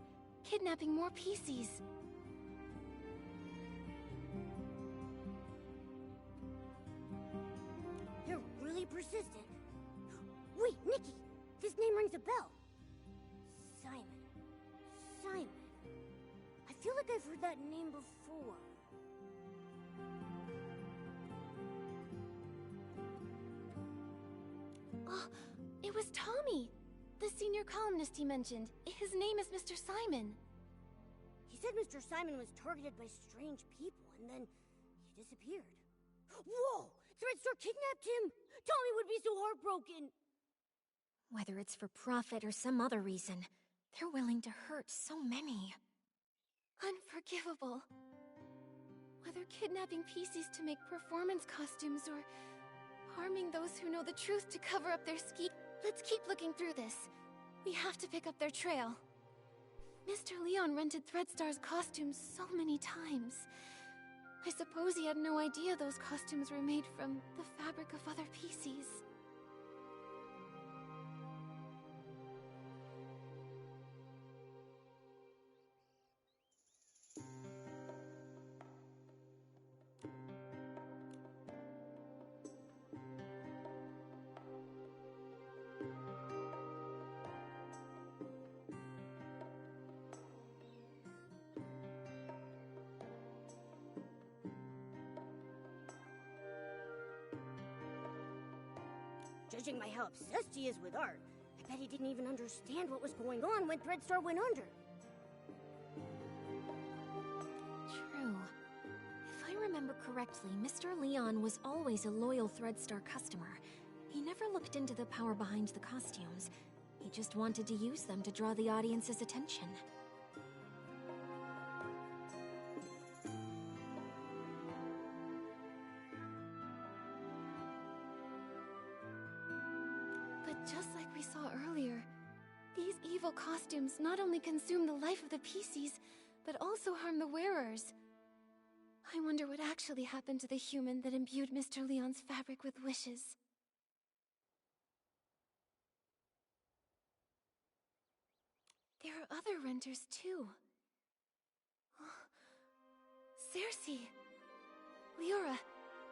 kidnapping more PCs. They're really persistent. Wait, Nikki! This name rings a bell. Simon. Simon. I feel like I've heard that name before. Oh, it was Tommy! The senior columnist he mentioned. His name is Mr. Simon. He said Mr. Simon was targeted by strange people, and then he disappeared. Whoa! Threadstar kidnapped him! Tommy would be so heartbroken! Whether it's for profit or some other reason, they're willing to hurt so many. Unforgivable. Whether kidnapping PCs to make performance costumes or harming those who know the truth to cover up their ski... Let's keep looking through this. We have to pick up their trail. Mr. Leon rented Threadstar's costumes so many times. I suppose he had no idea those costumes were made from the fabric of other PCs. Judging by how obsessed he is with art, I bet he didn't even understand what was going on when Threadstar went under. True. If I remember correctly, Mr. Leon was always a loyal Threadstar customer. He never looked into the power behind the costumes. He just wanted to use them to draw the audience's attention. But just like we saw earlier, these evil costumes not only consume the life of the PCs, but also harm the wearers. I wonder what actually happened to the human that imbued Mr. Leon's fabric with wishes. There are other renters, too. Cersei! Leora,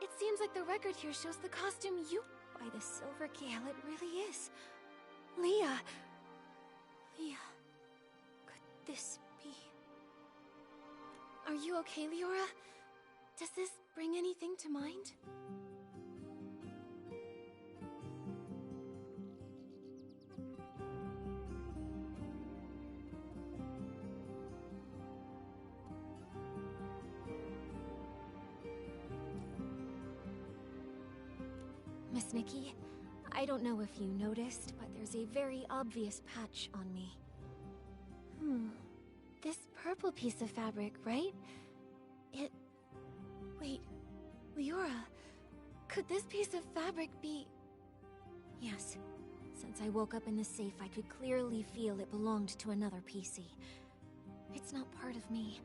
it seems like the record here shows the costume you... By the Silver Gale, it really is. Leah! Could this be? Are you okay, Leora? Does this bring anything to mind? Miss Nikki, I don't know if you noticed, but there's a very obvious patch on me. This purple piece of fabric, right? Wait, Leora, could this piece of fabric be... Yes. Since I woke up in the safe, I could clearly feel it belonged to another PC. It's not part of me.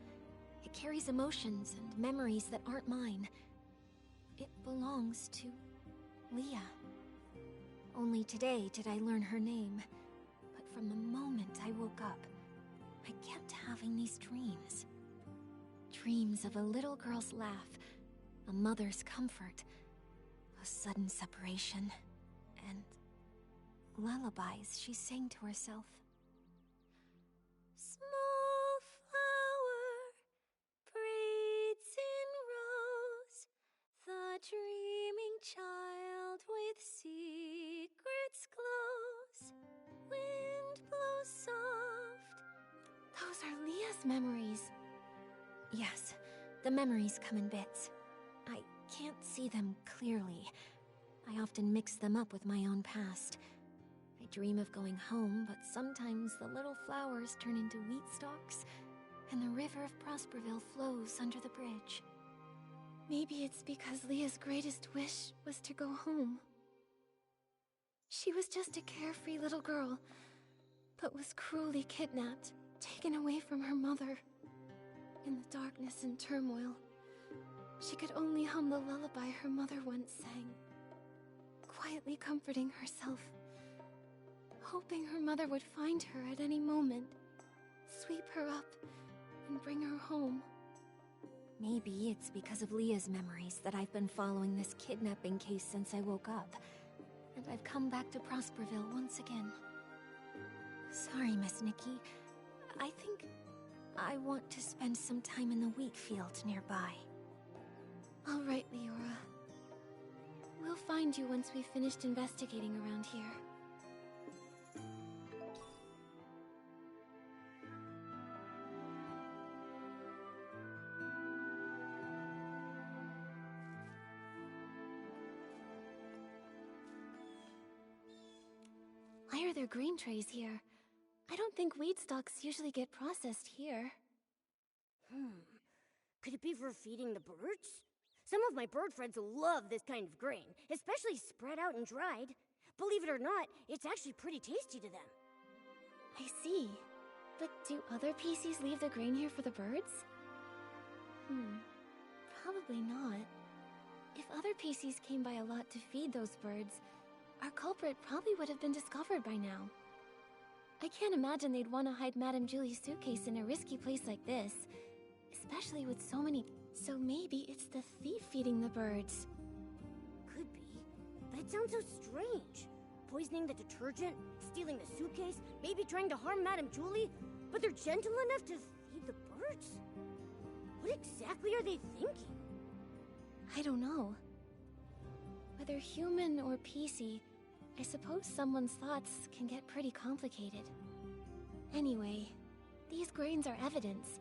It carries emotions and memories that aren't mine. It belongs to Leah. Only today did I learn her name. But from the moment I woke up, I kept having these dreams. Dreams of a little girl's laugh, a mother's comfort, a sudden separation, and lullabies she sang to herself. Small flower braids in rose, the dreaming child with secrets glows. Wind blows soft. Those are Leah's memories. Yes, the memories come in bits. I can't see them clearly. I often mix them up with my own past. I dream of going home, but sometimes the little flowers turn into wheat stalks, and the river of Prosperville flows under the bridge. Maybe it's because Leah's greatest wish was to go home. She was just a carefree little girl, but was cruelly kidnapped, taken away from her mother. In the darkness and turmoil, she could only hum the lullaby her mother once sang, quietly comforting herself, hoping her mother would find her at any moment, sweep her up, and bring her home. Maybe it's because of Leah's memories that I've been following this kidnapping case since I woke up, and I've come back to Prosperville once again. Sorry, Miss Nikki. I think I want to spend some time in the wheat field nearby. All right, Leora. We'll find you once we've finished investigating around here. Why are there grain trays here? I don't think wheat stalks usually get processed here. Could it be for feeding the birds? Some of my bird friends love this kind of grain, especially spread out and dried. Believe it or not, it's actually pretty tasty to them. I see. But do other PCs leave the grain here for the birds? Probably not. If other PCs came by a lot to feed those birds, our culprit probably would have been discovered by now. I can't imagine they'd want to hide Madame Julie's suitcase in a risky place like this, especially with so many... So maybe it's the thief feeding the birds. Could be, but it sounds so strange. Poisoning the detergent, stealing the suitcase, maybe trying to harm Madame Julie, but they're gentle enough to feed the birds? What exactly are they thinking? I don't know. Whether human or PC, I suppose someone's thoughts can get pretty complicated. Anyway, these grains are evidence.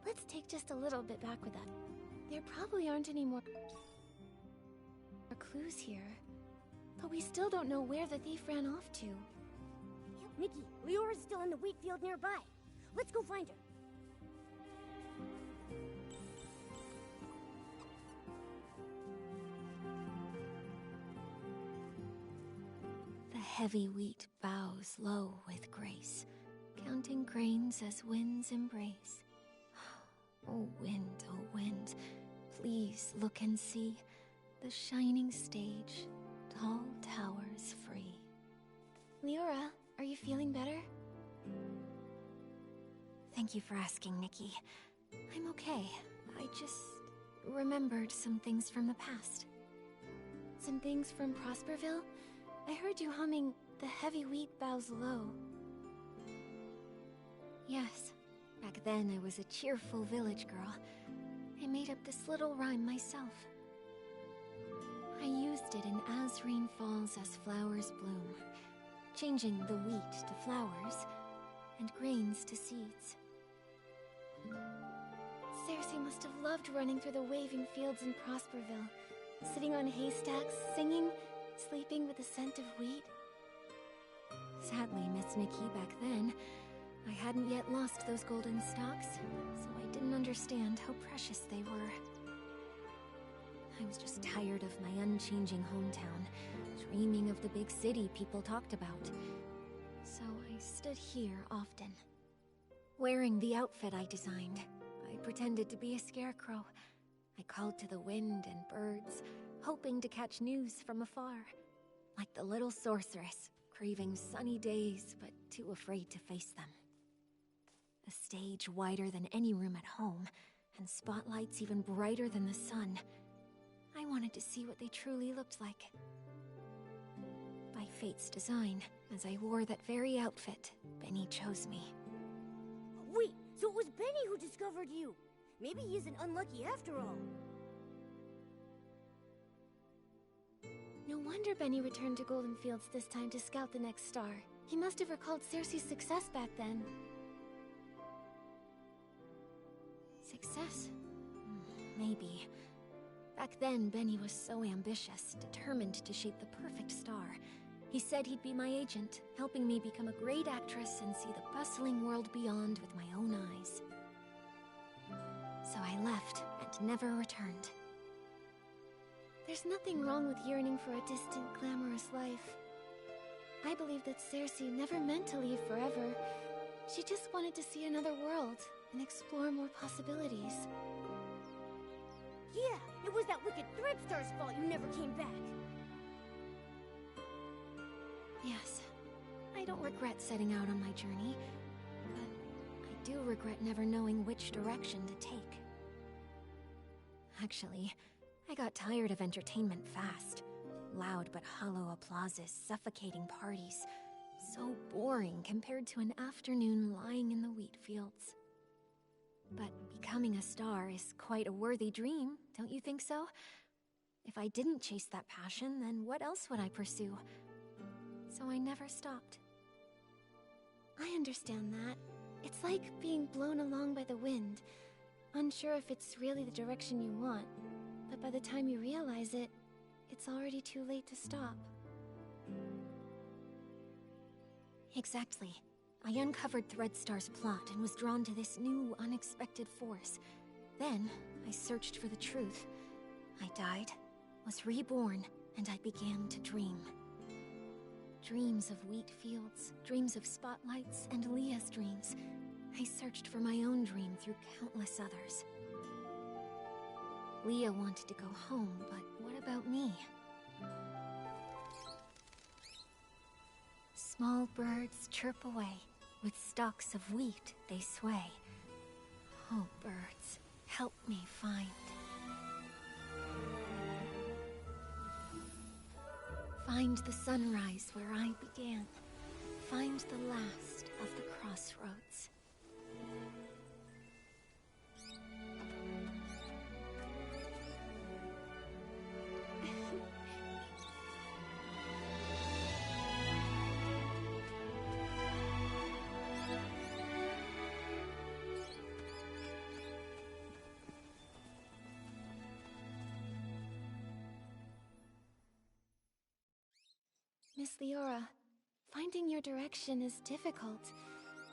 Let's take just a little bit back with that. There probably aren't any more clues here, but we still don't know where the thief ran off to. Nikki, Leora's still in the wheat field nearby. Let's go find her. The heavy wheat bows low with grace, counting grains as winds embrace. Oh wind, please look and see the shining stage, tall towers free. Leora, are you feeling better? Thank you for asking, Nikki. I'm okay. I just remembered some things from the past. Some things from Prosperville? I heard you humming The Heavy Wheat Bows Low. Yes. Back then, I was a cheerful village girl. I made up this little rhyme myself. I used it in As Rain Falls, As Flowers Bloom, changing the wheat to flowers and grains to seeds. Cersei must have loved running through the waving fields in Prosperville, sitting on haystacks, singing, sleeping with the scent of wheat. Sadly, Miss Nikki, back then, I hadn't yet lost those golden stalks, so I didn't understand how precious they were. I was just tired of my unchanging hometown, dreaming of the big city people talked about. So I stood here often. Wearing the outfit I designed, I pretended to be a scarecrow. I called to the wind and birds, hoping to catch news from afar. Like the little sorceress, craving sunny days, but too afraid to face them. A stage wider than any room at home, and spotlights even brighter than the sun. I wanted to see what they truly looked like. By fate's design, as I wore that very outfit, Benny chose me. Wait, so it was Benny who discovered you. Maybe he isn't unlucky after all. No wonder Benny returned to Golden Fields this time to scout the next star. He must have recalled Circe's success back then. Success? Maybe. Back then, Benny was so ambitious, determined to shape the perfect star. He said he'd be my agent, helping me become a great actress and see the bustling world beyond with my own eyes. So I left and never returned. There's nothing wrong with yearning for a distant, glamorous life. I believe that Circe never meant to leave forever. She just wanted to see another world and explore more possibilities. Yeah, it was that wicked Threadstar's fault you never came back. Yes, I don't regret setting out on my journey, but I do regret never knowing which direction to take. Actually, I got tired of entertainment fast. Loud but hollow applauses, suffocating parties. So boring compared to an afternoon lying in the wheat fields. But becoming a star is quite a worthy dream, don't you think so? If I didn't chase that passion, then what else would I pursue? So I never stopped. I understand that. It's like being blown along by the wind, unsure if it's really the direction you want, but by the time you realize it, it's already too late to stop. Exactly. I uncovered Threadstar's plot and was drawn to this new, unexpected force. Then, I searched for the truth. I died, was reborn, and I began to dream. Dreams of wheat fields, dreams of spotlights, and Leah's dreams. I searched for my own dream through countless others. Leah wanted to go home, but what about me? Small birds chirp away. With stalks of wheat they sway. Oh, birds, help me find. Find the sunrise where I began. Find the last of the crossroads. Miss Leora, finding your direction is difficult,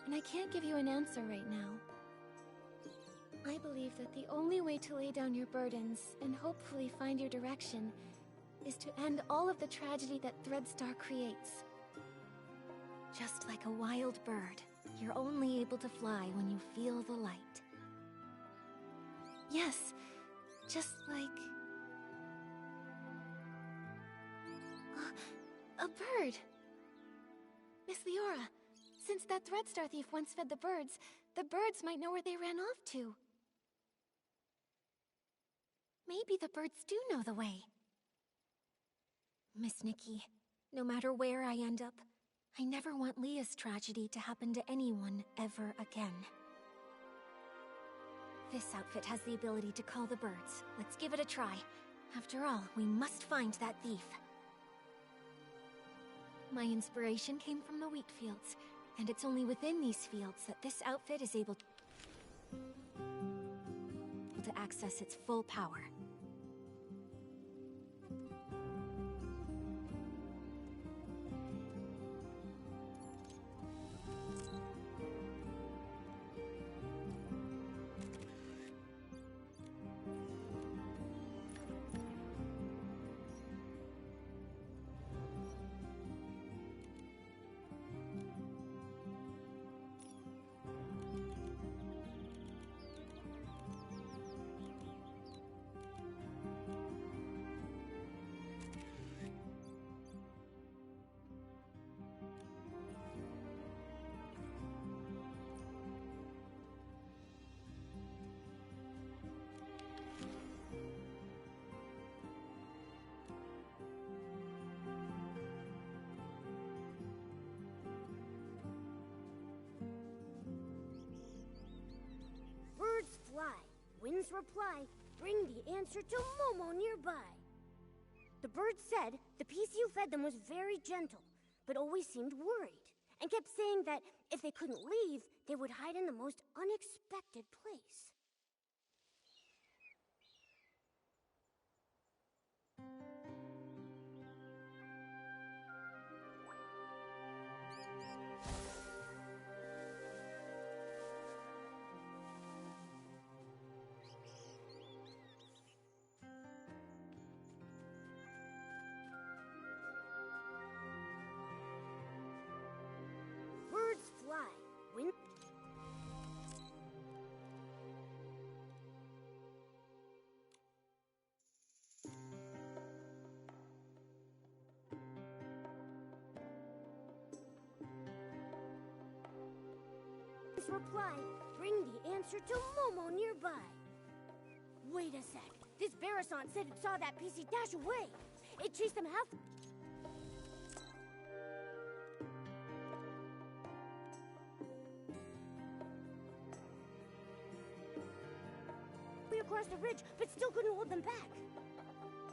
and I can't give you an answer right now. I believe that the only way to lay down your burdens and hopefully find your direction is to end all of the tragedy that Threadstar creates. Just like a wild bird, you're only able to fly when you feel the light. Yes, just like... a bird! Miss Leora, since that Threadstar thief once fed the birds might know where they ran off to. Maybe the birds do know the way. Miss Nikki, no matter where I end up, I never want Leah's tragedy to happen to anyone ever again. This outfit has the ability to call the birds. Let's give it a try. After all, we must find that thief. My inspiration came from the wheat fields, and it's only within these fields that this outfit is able to access its full power. Wind's reply, bring the answer to Momo nearby. The bird said the PC who fed them was very gentle, but always seemed worried, and kept saying that if they couldn't leave, they would hide in the most unexpected place. Birds fly. Wind. Reply, bring the answer to Momo nearby. Wait a sec. This Barasant said it saw that PC dash away. It chased them half... across the ridge, but still couldn't hold them back.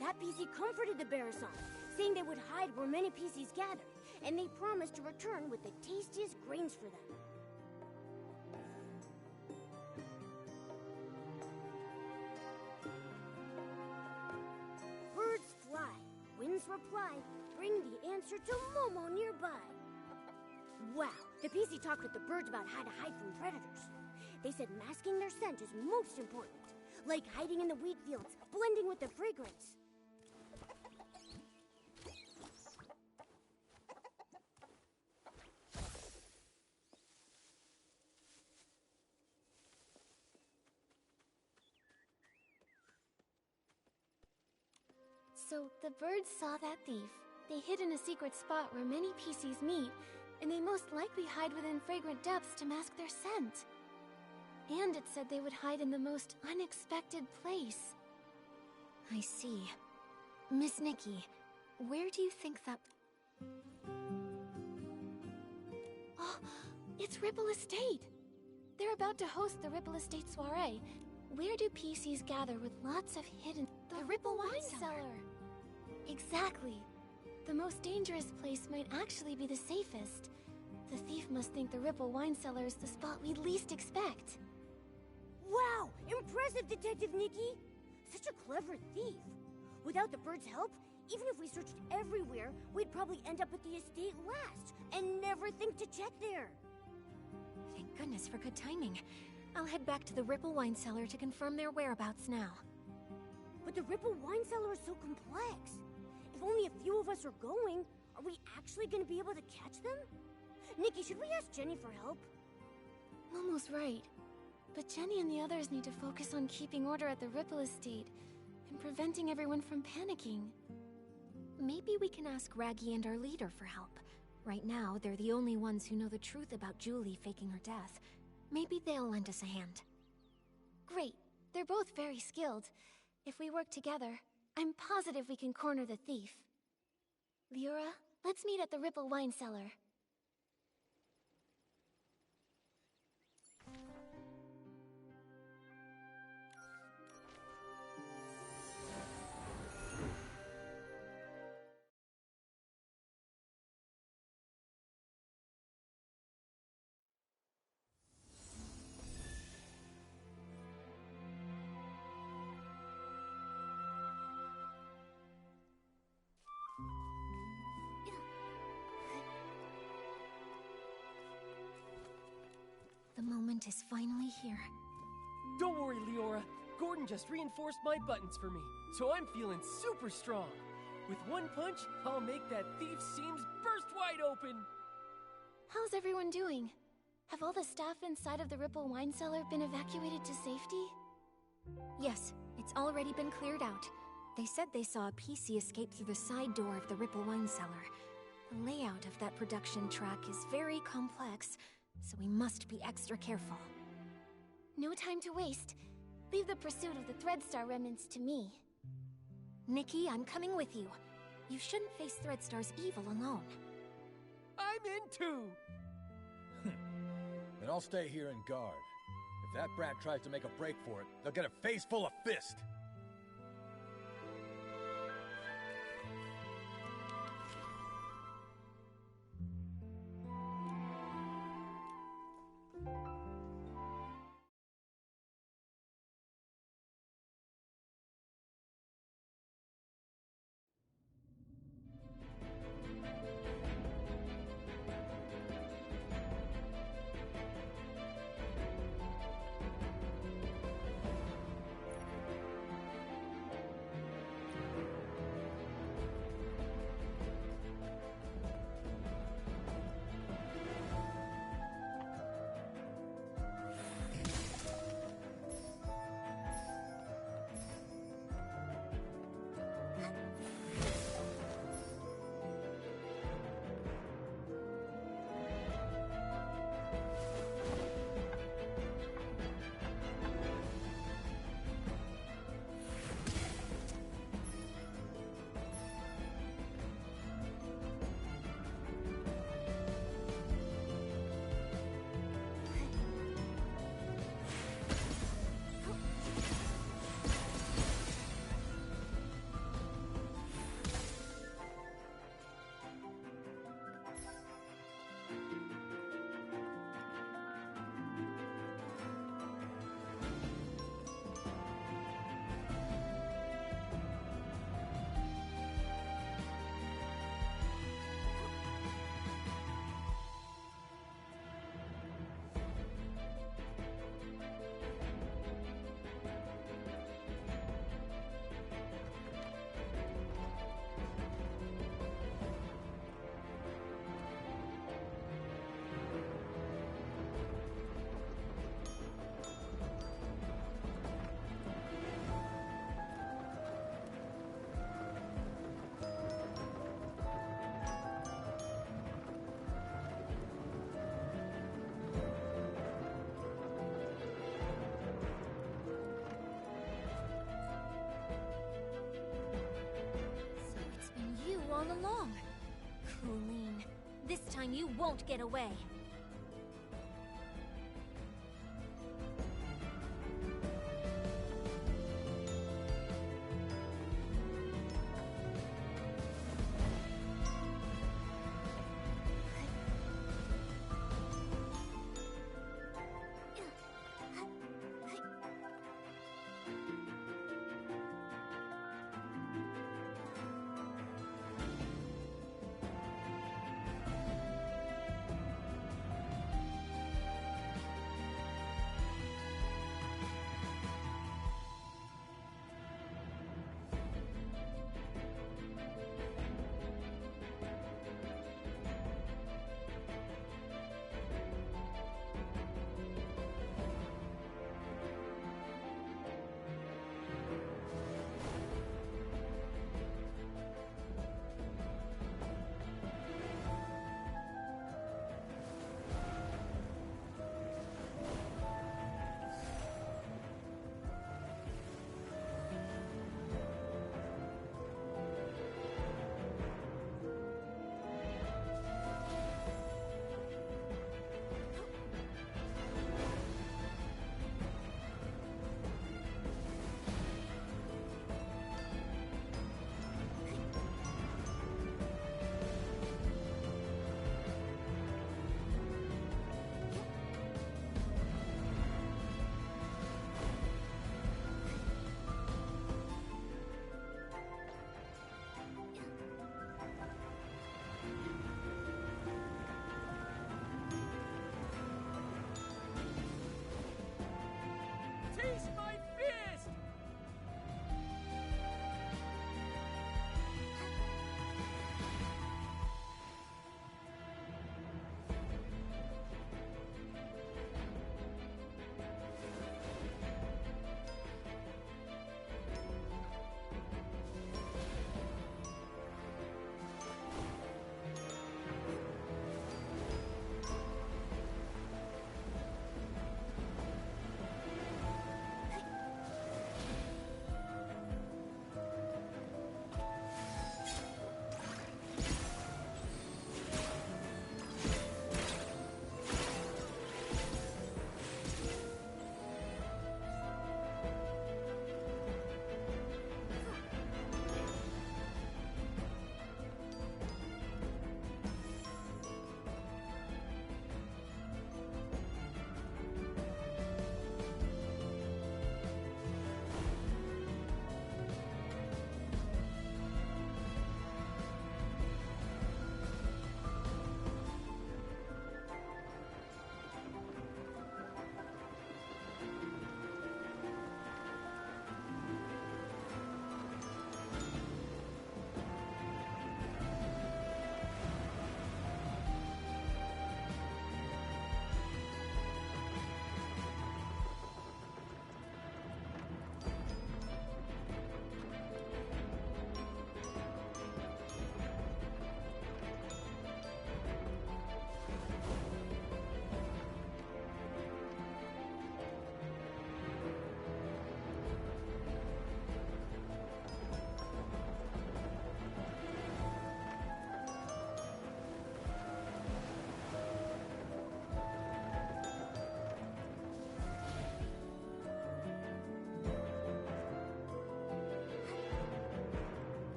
That PC comforted the Barasant, saying they would hide where many PCs gathered, and they promised to return with the tastiest grains for them. Birds fly. Winds reply, bring the answer to Momo nearby. Wow, the PC talked with the birds about how to hide from predators. They said masking their scent is most important, like hiding in the wheat fields, blending with the fragrance. So the birds saw that thief. They hid in a secret spot where many PCs meet, and they most likely hide within fragrant depths to mask their scent. And it said they would hide in the most unexpected place. I see. Miss Nikki, where do you think that... Oh, it's Ripple Estate! They're about to host the Ripple Estate soiree. Where do PCs gather with lots of hidden... The Ripple Wine Cellar! Exactly. The most dangerous place might actually be the safest. The thief must think the Ripple Wine Cellar is the spot we least expect. Wow! Impressive, Detective Nikki! Such a clever thief. Without the bird's help, even if we searched everywhere, we'd probably end up at the estate last, and never think to check there. Thank goodness for good timing. I'll head back to the Ripple Wine Cellar to confirm their whereabouts now. But the Ripple Wine Cellar is so complex. If only a few of us are going, are we actually going to be able to catch them? Nikki, should we ask Jenny for help? Momo's right. But Jenny and the others need to focus on keeping order at the Ripple Estate and preventing everyone from panicking. Maybe we can ask Raggy and our leader for help. Right now, they're the only ones who know the truth about Julie faking her death. Maybe they'll lend us a hand. Great. They're both very skilled. If we work together, I'm positive we can corner the thief. Leora, let's meet at the Ripple Wine Cellar. The moment is finally here. Don't worry, Leora. Gordon just reinforced my buttons for me, so I'm feeling super strong. With one punch, I'll make that thief's seams burst wide open! How's everyone doing? Have all the staff inside of the Ripple Wine Cellar been evacuated to safety? Yes, it's already been cleared out. They said they saw a PC escape through the side door of the Ripple Wine Cellar. The layout of that production track is very complex, so we must be extra careful. No time to waste. Leave the pursuit of the Threadstar remnants to me. Nikki, I'm coming with you. You shouldn't face Threadstar's evil alone. I'm in too! Then I'll stay here and guard. If that brat tries to make a break for it, they'll get a face full of fist. All along. Colleen, this time you won't get away.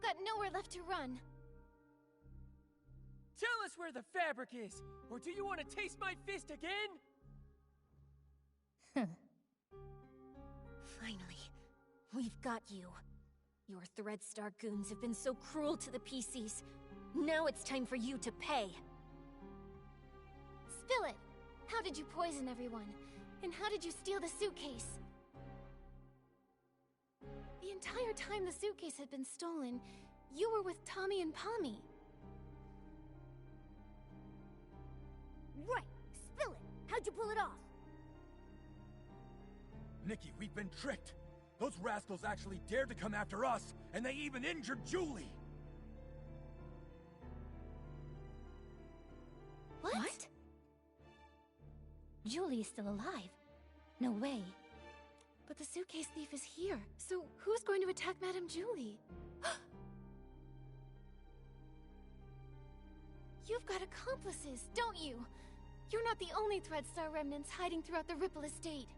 got nowhere left to run. Tell us where the fabric is, or do you want to taste my fist again? Finally, we've got you. Your Threadstar goons have been so cruel to the PCs. Now it's time for you to pay. Spill it! How did you poison everyone? And how did you steal the suitcase? The entire time the suitcase had been stolen, you were with Tommy and Pommy. Right! Spill it! How'd you pull it off? Nikki, we've been tricked. Those rascals actually dared to come after us, and they even injured Julie. What? Julie is still alive. No way. But the suitcase thief is here, so who's going to attack Madame Julie? You've got accomplices, don't you? You're not the only Threadstar remnants hiding throughout the Ripple Estate.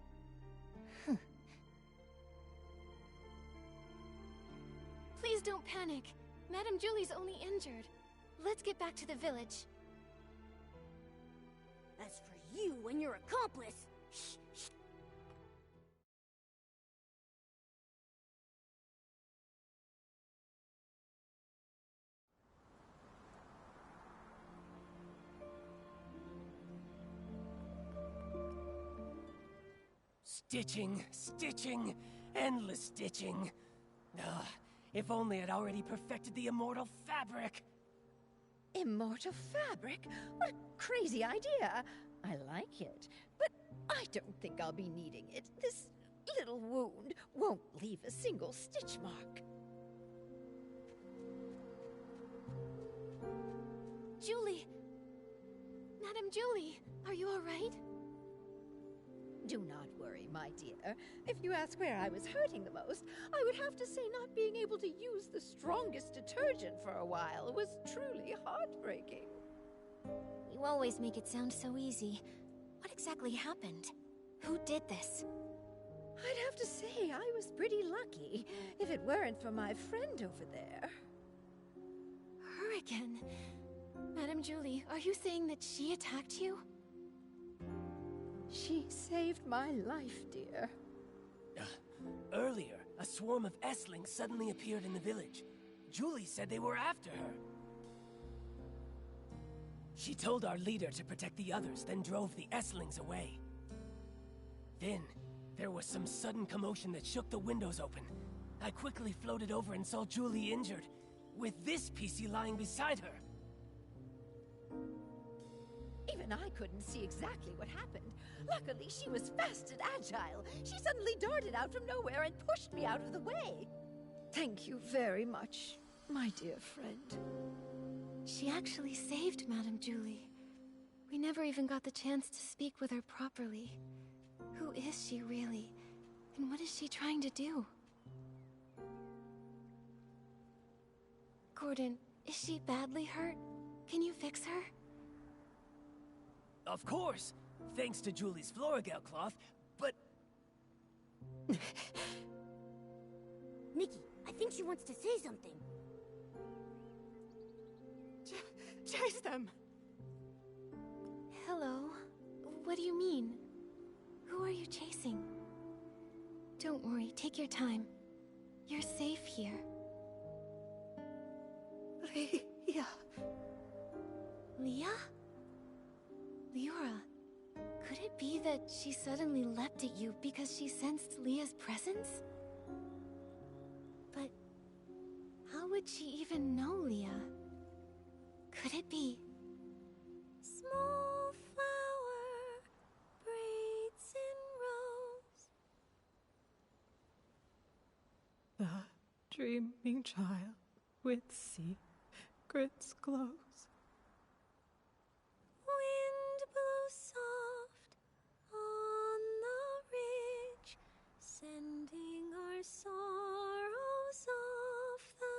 Please don't panic. Madame Julie's only injured. Let's get back to the village. As for you and your accomplice... Stitching, stitching, endless stitching. Ugh, if only I'd already perfected the immortal fabric. Immortal fabric? What a crazy idea! I like it, but I don't think I'll be needing it. This little wound won't leave a single stitch mark. Julie! Madame Julie, are you all right? Do not worry, my dear. If you ask where I was hurting the most, I would have to say not being able to use the strongest detergent for a while was truly heartbreaking. You always make it sound so easy. What exactly happened? Who did this? I'd have to say I was pretty lucky, if it weren't for my friend over there. Her again. Madame Julie, are you saying that she attacked you? She saved my life, dear. Earlier, a swarm of S-lings suddenly appeared in the village. Julie said they were after her. She told our leader to protect the others, then drove the S-lings away. Then, there was some sudden commotion that shook the windows open. I quickly floated over and saw Julie injured, with this PC lying beside her. Even I couldn't see exactly what happened. Luckily, she was fast and agile. She suddenly darted out from nowhere and pushed me out of the way. Thank you very much, my dear friend. She actually saved Madame Julie. We never even got the chance to speak with her properly. Who is she really? And what is she trying to do? Gordon, is she badly hurt? Can you fix her? Of course, thanks to Julie's Florigel cloth, but... Nikki, I think she wants to say something. Chase them! Hello? What do you mean? Who are you chasing? Don't worry, take your time. You're safe here. Leah. Leah? Leora, could it be that she suddenly leapt at you because she sensed Leah's presence? But how would she even know Leah? Could it be? Small flower, braids in rows. The dreaming child with secrets glows. Wind blows soft on the ridge, sending our sorrows off the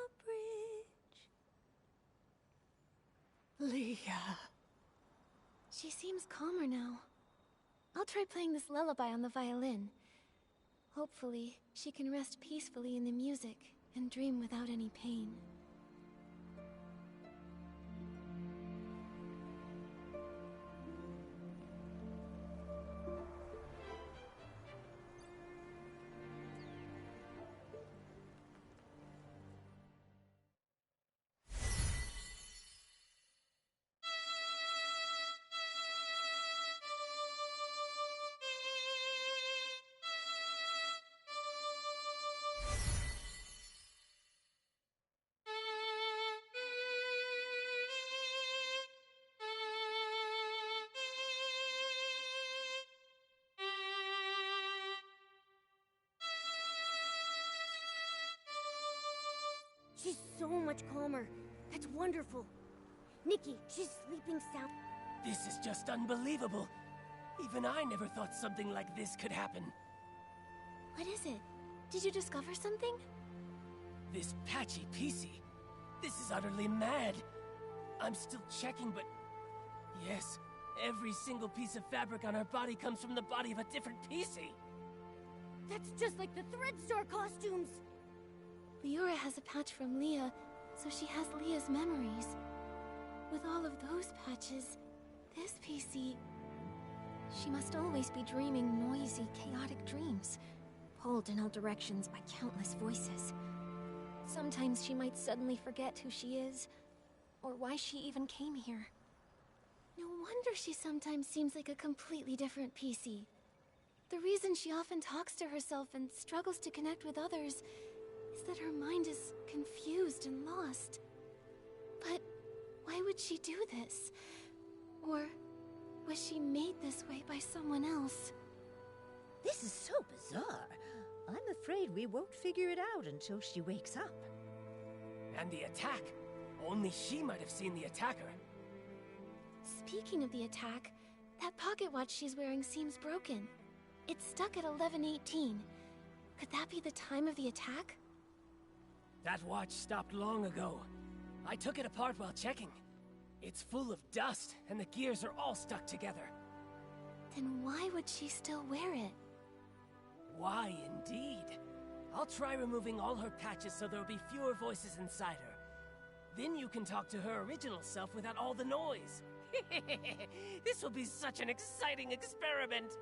bridge. Leah. She seems calmer now. I'll try playing this lullaby on the violin. Hopefully, she can rest peacefully in the music and dream without any pain. so much calmer. That's wonderful. Nikki, she's sleeping sound. This is just unbelievable. Even I never thought something like this could happen. What is it? Did you discover something? This patchy PC. This is utterly mad. I'm still checking, but... Yes, every single piece of fabric on her body comes from the body of a different PC. That's just like the Thread Store costumes! Leora has a patch from Leah, so she has Leah's memories. With all of those patches, this PC... She must always be dreaming noisy, chaotic dreams, pulled in all directions by countless voices. Sometimes she might suddenly forget who she is, or why she even came here. No wonder she sometimes seems like a completely different PC. The reason she often talks to herself and struggles to connect with others is that her mind is confused and lost. But why would she do this? Or was she made this way by someone else? This is so bizarre. I'm afraid we won't figure it out until she wakes up. And the attack. Only she might have seen the attacker. Speaking of the attack, that pocket watch she's wearing seems broken. It's stuck at 11:18. Could that be the time of the attack? That watch stopped long ago. I took it apart while checking. It's full of dust, and the gears are all stuck together. Then why would she still wear it? Why, indeed. I'll try removing all her patches so there'll be fewer voices inside her. Then you can talk to her original self without all the noise. This will be such an exciting experiment!